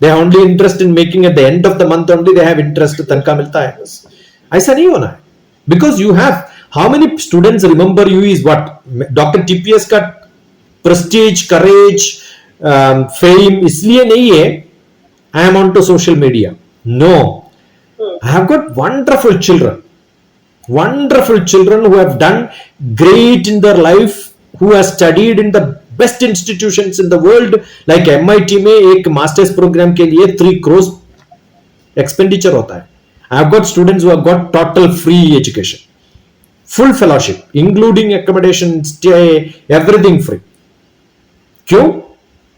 Speaker 2: they have only interest in making at the end of the month only they have interest, तनख्वाह मिलता है बस। ऐसा नहीं होना है, because you have, how many students remember you is what. Doctor TPS का Prestige, करेज, fame इसलिए नहीं है I am onto social media. No. I have got wonderful children who have done great in their life, who have studied in the best institutions in the world, like MIT में एक masters programme के लिए 3 crores expenditure होता है। I have got students who have got total free education, full fellowship, including accommodation, stay, everything free। क्यों?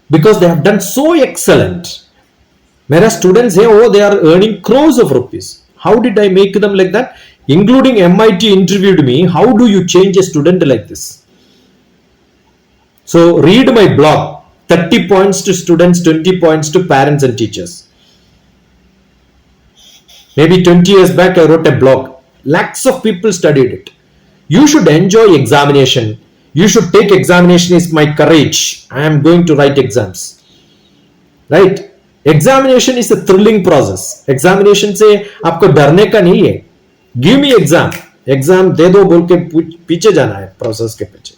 Speaker 2: Because they have done so excellent। मेरा students है वो, they are earning crores of rupees। How did I make them like that? Including MIT interviewed me, how do you change a student like this? So read my blog, 30 points to students, 20 points to parents and teachers। Maybe 20 years back I wrote a blog lakhs of people studied it. You should enjoy examination. You should take examination is my courage. I am going to write exams, right? Examination is a thrilling process. Examination से आपको डरने का नहीं है. Give me exam. Exam दे दो बोल के पीछे जाना है process के पीछे.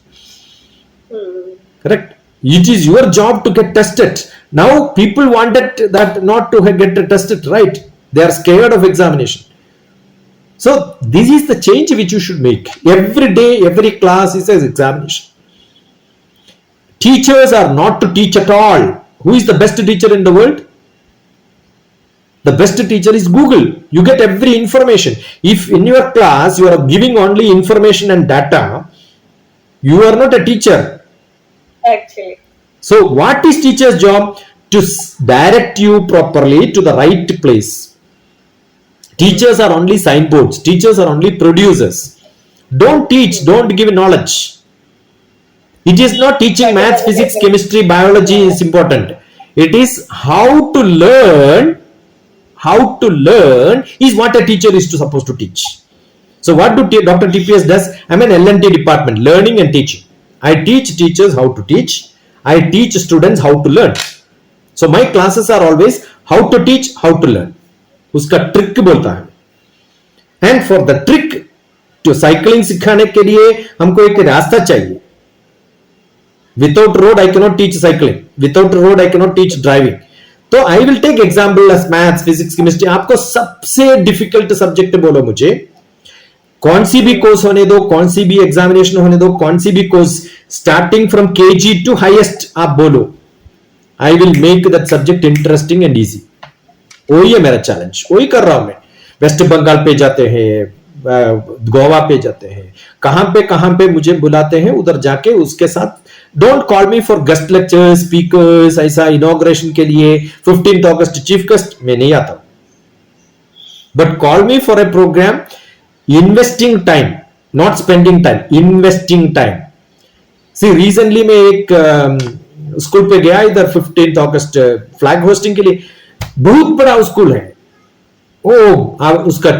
Speaker 2: Correct? It is your job to get tested. Now people wanted that not to get tested, right? They are scared of examination. So this is the change which you should make. Every day, every class is an examination. Teachers are not to teach at all. Who is the best teacher in the world? The best teacher is Google. You get every information. If in your class you are giving only information and data, you are not a teacher.
Speaker 1: Actually.
Speaker 2: So what is teacher's job? To direct you properly to the right place. Teachers are only signboards. Teachers are only producers. Don't teach, don't give knowledge. It is not teaching maths, physics, chemistry, biology is important. It is how to learn. How to learn is what a teacher is supposed to teach. So what do Dr. TPS does? I'm an L&T department, learning and teaching. I teach teachers how to teach. I teach students how to learn. So my classes are always how to teach, how to learn. उसका trick बोलता है. And for the trick जो cycling सिखाने के लिए हमको एक रास्ता चाहिए. Without road I cannot teach cycling. Without road I cannot teach driving. तो I will take example as maths, physics, chemistry. आपको सबसे डिफिकल्ट सब्जेक्ट बोलो मुझे, कौन सी भी कोर्स होने दो, कौन सी भी एग्जामिनेशन होने दो, कौन सी भी course starting from KG to highest आप बोलो, I will make that subject interesting and easy. वही है मेरा चैलेंज, वही कर रहा हूं मैं. वेस्ट बंगाल पे जाते हैं, गोवा पे जाते हैं, कहां पे मुझे बुलाते हैं, उधर जाके उसके साथ. Don't call me for guest lecture, speakers, ऐसा इनॉग्रेशन के लिए 15th अगस्त चीफ गेस्ट में नहीं आता. But call me for a programme investing time, not spending time, investing time. See recently मैं एक स्कूल पे गया इधर 15th अगस्त फ्लैग होस्टिंग के लिए. बहुत बड़ा स्कूल है. उसका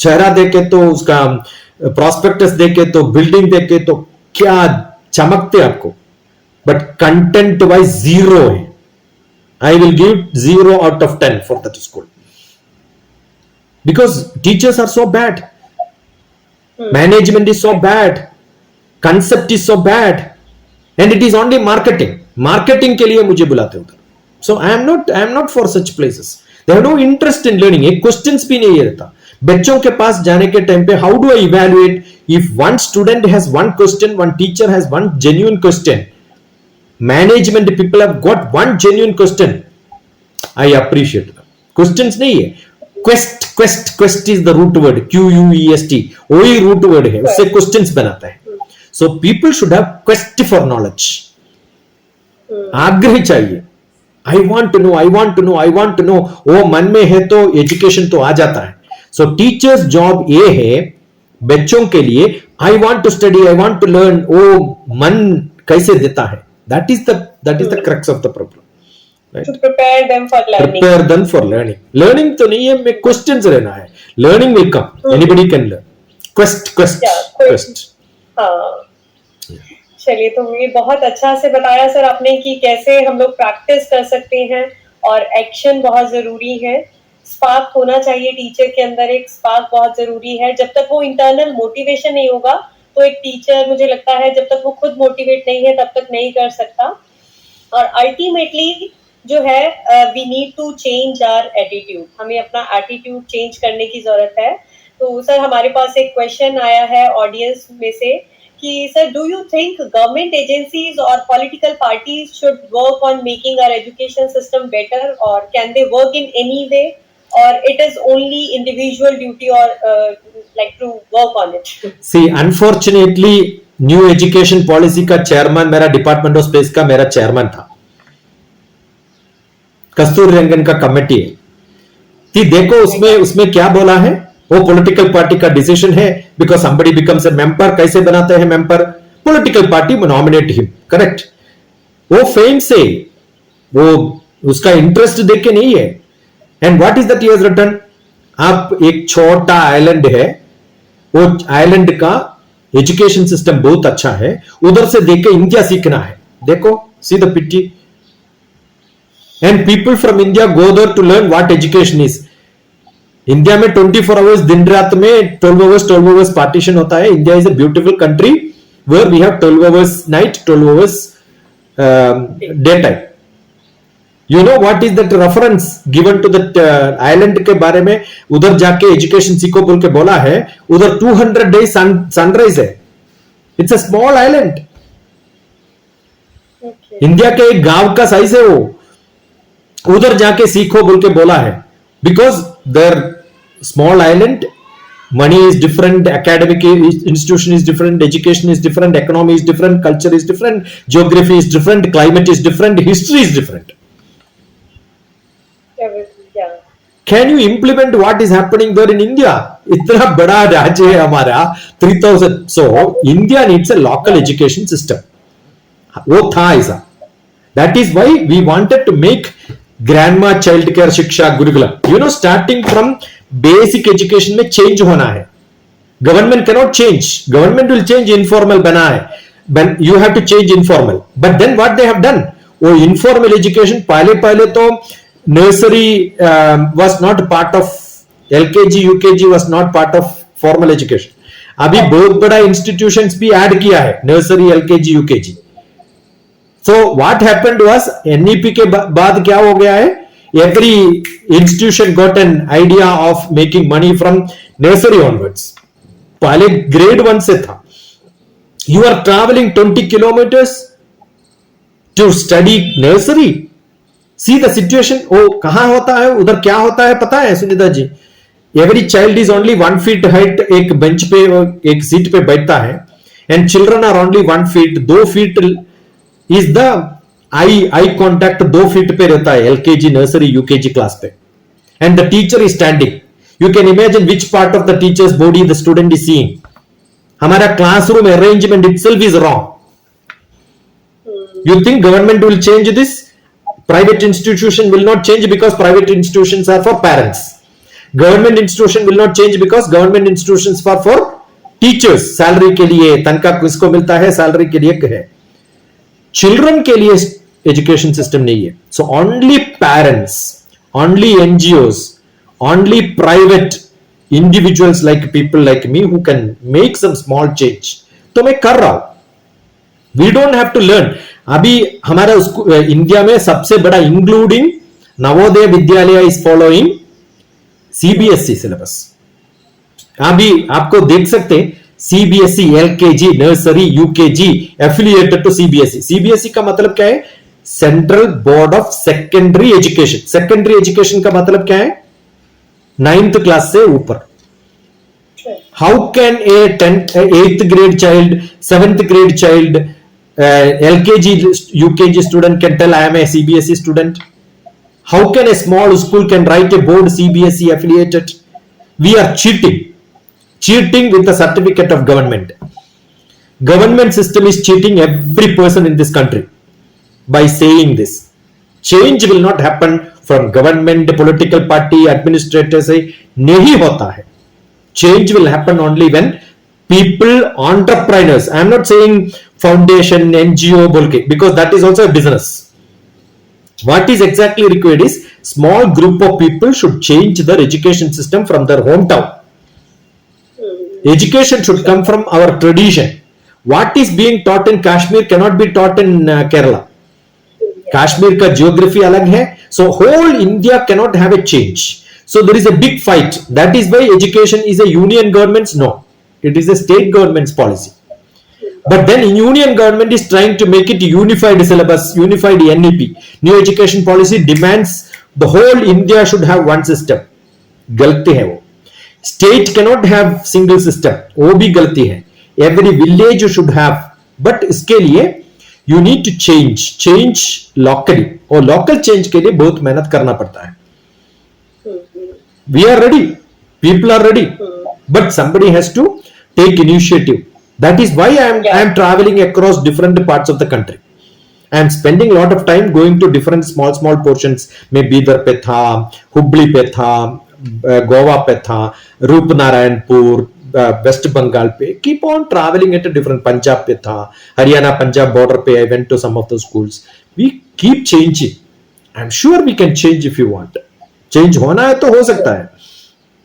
Speaker 2: चेहरा देखे तो, उसका प्रोस्पेक्टस देखे तो, बिल्डिंग देखे तो क्या चमकते आपको, बट कंटेंट वाइज जीरो है. I will give 0 out of 10 for that school because teachers are so bad, management is so bad, concept is so bad, and it is only marketing के लिए मुझे बुलाते उधर. So I am not for such places. They have no interest in learning. एक questions भी नहीं रहता. बच्चों के पास जाने के टाइम पे how do I evaluate if one student has one question, one teacher has one genuine question, management people have got one genuine question, I appreciate them. Questions नहीं है. Quest is the root word, QUEST. वही root word है, उससे questions बनाता है. So people should have quest for knowledge. आग्रह चाहिए. I want to know. वो मन में है तो एजुकेशन तो आ जाता है. सो टीचर्स जॉब ये है बच्चों के लिए. I want to study, I want to learn. वो मन कैसे देता है? That is the crux of the problem. Right? To prepare them for learning. Learning तो नहीं है, में questions रहना है. Learning will come. Anybody can learn. Quest.
Speaker 1: हाँ. चलिए, तो ये बहुत अच्छा से बताया सर आपने कि कैसे हम लोग प्रैक्टिस कर सकते हैं और एक्शन बहुत जरूरी है. स्पार्क होना चाहिए टीचर के अंदर, एक स्पार्क बहुत जरूरी है. जब तक वो इंटरनल मोटिवेशन नहीं होगा तो एक टीचर, मुझे लगता है, जब तक वो खुद मोटिवेट नहीं है तब तक नहीं कर सकता. और अल्टीमेटली जो है, we need to change our attitude. हमें अपना एटीट्यूड चेंज करने की जरूरत है. तो सर हमारे पास एक क्वेश्चन आया है ऑडियंस में से कि sir, do you think government agencies और political parties should work on making our education system better, और can they work in any way, और it is only individual duty और like to work on it?
Speaker 2: See, unfortunately new education policy का chairman मेरा department of space का मेरा chairman था. कस्तूरी रंगन का committee है. देखो उसमें क्या बोला है, वो पॉलिटिकल पार्टी का डिसीजन है. Because somebody becomes a member, कैसे बनाते हैं member? Political party nominate him, correct. वो फेम से, वो उसका इंटरेस्ट देख के नहीं है. And what is that he has written? आप एक छोटा आइलैंड है, वो आइलैंड का एजुकेशन सिस्टम बहुत अच्छा है, उधर से देख के इंडिया सीखना है. देखो, see the pity. And people from India go there to learn what education is. India में 24 आवर्स दिन रात में 12 आवर्स पार्टीशन होता है. India is a beautiful country where we have 12 hours night, 12 hours day time. You know what is that reference given to that island के बारे में? उधर जाके एजुकेशन सीखो बोल के बोला है. उधर 200 days सनराइज है. It's a small island. India के एक गांव का साइज है वो. उधर जाके सीखो बोल के बोला है. Because there small island, money is different, academic institution is different, education is different, economy is different, culture is different, geography is different, climate is different, history is different.
Speaker 1: Yeah.
Speaker 2: Can you implement what is happening there in India? इतना बड़ा राज्य है हमारा, 3000. So India needs a local education system. वो था ऐसा. That is why we wanted to make grandma child care शिक्षा Gurukulam. You know, starting from basic education में change होना है. Government cannot change. Government will change informal बना है. But you have to change informal. But then what they have done? वो informal education पहले तो nursery was not part of LKG, UKG was not part of formal education. अभी बहुत बड़ा institutions भी add किया है nursery, LKG, UKG. So what happened was NEP के बाद क्या हो गया है? Every institution got an idea of making money from nursery onwards. पहले grade 1 से था. You are traveling 20 kilometers to study nursery. See the situation. ओ कहां होता है, उधर क्या होता है पता है Sunita ji? Every child is only 1 feet height, एक बेंच पे एक सीट पे बैठता है. And children are only 1 feet. 2 feet is the eye contact 2 feet पे रहता है LKG, nursery, UKG क्लास पे. And the teacher is standing. You can imagine which part of the teacher's body the student is seeing. हमारा classroom arrangement itself is wrong. You think government will change this? Private institution will not change because private institutions are for parents. Government institution will not change because government institutions are for teachers. Salary के लिए तनख्वाह किसको मिलता है? Salary के लिए है. Children के लिए education system नहीं है. So only parents, only NGOs, only private individuals like people like me who can make some small change. तो मैं कर रहा हूं. We don't have to learn. अभी हमारा इंडिया में सबसे बड़ा including Navodaya Vidyalaya is following CBSE syllabus. अभी आपको देख सकते हैं CBSE, LKG, nursery, UKG affiliated to CBSE. CBSE का मतलब क्या है? Central board of secondary education. Secondary education का मतलब क्या है? 9th क्लास से ऊपर. How can a 8th grade child, 7th grade child, LKG, UKG student can tell I am a CBSE student? How can a small school can write a board CBSE affiliated? We are cheating with the certificate of government. Government system is cheating every person in this country by saying this. Change will not happen from government, political party, administrators से नहीं होता है. Change will happen only when people, entrepreneurs. I am not saying foundation, NGO बोल के, because that is also a business. What is exactly required is small group of people should change their education system from their hometown. Education should come from our tradition. What is being taught in Kashmir cannot be taught in Kerala. Kashmir का geography अलग है. So whole India cannot have a change. So there is a big fight. That is why education is a union government's. No, it is a state government's policy. But then union government is trying to make it unified syllabus, unified NEP. New education policy demands the whole India should have one system. गलती है वो. State cannot have single system. वो भी गलती है. Every village you should have. But इसके लिए you need to change locally. और local change के लिए बहुत मेहनत करना पड़ता है. We are ready. People are ready. But somebody has to take initiative. That is why I am traveling across different parts of the country. I am spending a lot of time going to different small portions. मैं बीदर पे था, हुबली पे था, गोवा पे था, Rupnarayanpur, west Bengal पे, keep on travelling at different, Punjab पे था, हरियाणा पंजाब बॉर्डर पे, I went to some of the schools. We keep changing. I am sure we can change if you want. Change होना है तो हो सकता है.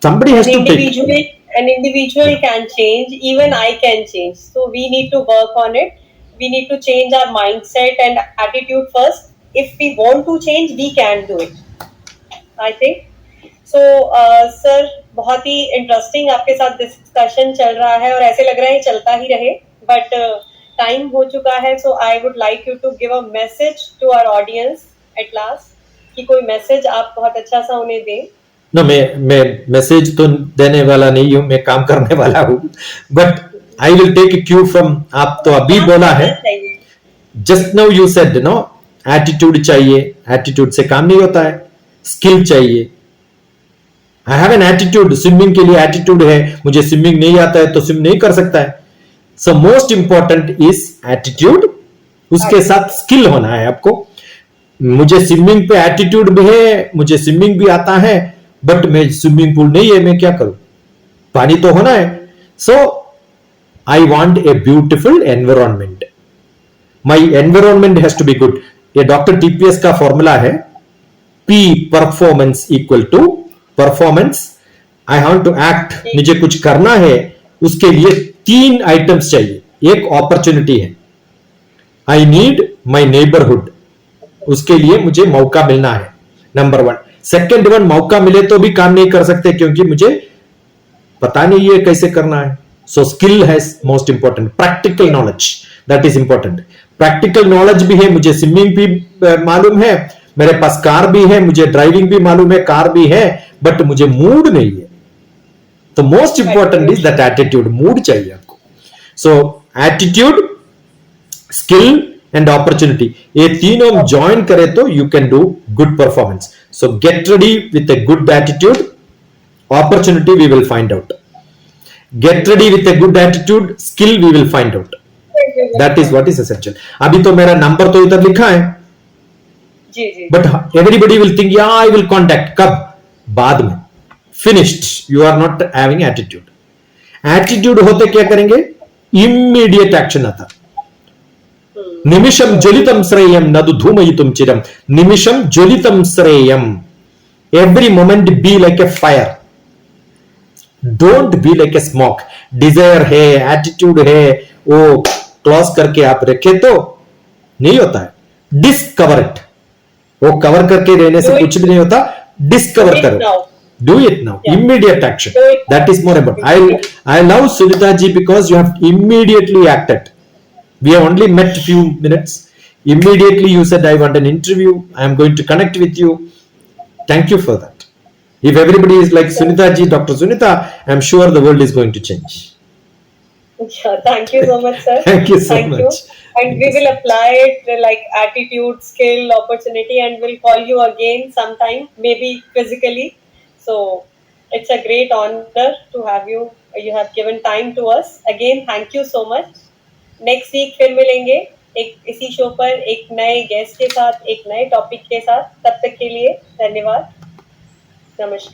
Speaker 2: somebody has
Speaker 1: An
Speaker 2: to take.
Speaker 1: individual can change, even I can change, so we need to work on it. We need to change our mindset and attitude first. If we want to change, we can do it, I think. So sir, बहुत ही interesting आपके साथ discussion चल रहा है और ऐसे लग रहा है चलता ही रहे, बट टाइम हो चुका है. So I would like you to give a message to our audience at last, कि कोई मैसेज आप बहुत अच्छा सा उन्हें दें.
Speaker 2: No, मैं मैसेज तो देने वाला नहीं हूं, मैं काम करने वाला हूं. But I will take a cue from, आप तो अभी बोला है, just now you said no, attitude चाहिए. एटीट्यूड से काम नहीं होता है, स्किल चाहिए. I have an attitude, swimming के लिए एटीट्यूड है, मुझे स्विमिंग नहीं आता है तो स्विम नहीं कर सकता है. So most important is attitude, उसके साथ स्किल होना है आपको. मुझे स्विमिंग पे एटीट्यूड भी है, मुझे स्विमिंग भी आता है, बट मैं स्विमिंग पूल नहीं है, मैं क्या करूं, पानी तो होना है. So I want a beautiful environment. My environment has to be good. ये डॉक्टर टीपीएस का फॉर्मूला है, P performance equal to performance. I have to act, मुझे कुछ करना है, उसके लिए 3 आइटम्स चाहिए. एक अपॉर्चुनिटी है, आई नीड माय नेबरहुड, उसके लिए मुझे मौका मिलना है, नंबर 1. सेकेंड वन, मौका मिले तो भी काम नहीं कर सकते क्योंकि मुझे पता नहीं है कैसे करना है. सो स्किल है most important. Practical knowledge, that is important. Practical knowledge भी है, मुझे स्विमिंग भी मालूम है, मेरे पास कार भी है, मुझे ड्राइविंग भी मालूम है, कार भी है, बट मुझे मूड नहीं है. तो most important is that attitude. Mood चाहिए आपको. So attitude, skill and opportunity, ये तीनों ज्वाइन करे तो you can do good performance. So get ready with a good attitude. Opportunity we will find out. Get ready with a good attitude, skill we will find out. That is what is essential. अभी तो मेरा number तो इधर लिखा है, but everybody will think या I will contact, कब, बाद में, finished. You are not having attitude. Attitude होते क्या करेंगे, इमीडिएट एक्शन आता. निमिषम ज्वलितम श्रेयम नदु धूमयितुम चिरम. निमिषम ज्वलितम श्रेयम. Every moment be like a fire, don't be like a smoke. Desire है, एटीट्यूड है, वो क्लोज करके आप रखे तो नहीं होता है. Discover it. वो कवर करके रहने से कुछ भी नहीं होता. डिस्कवर करो. Do it now. Yeah. Immediate action. That is more important. I love Sunita ji because you have immediately acted. We have only met a few minutes. Immediately you said, I want an interview. I am going to connect with you. Thank you for that. If everybody is like Sunita ji, Dr. Sunita, I am sure the world is going to change.
Speaker 1: Yeah, thank you so much, sir.
Speaker 2: Thank you so much.
Speaker 1: And we will apply it like attitude, skill, opportunity, and we'll call you again sometime, maybe physically. So it's a great honor to have you. You have given time to us. Again, thank you so much. Next week फिर मिलेंगे एक इसी show पर, एक नए guest के साथ, एक नए टॉपिक के साथ. तब तक के लिए धन्यवाद. नमस्कार.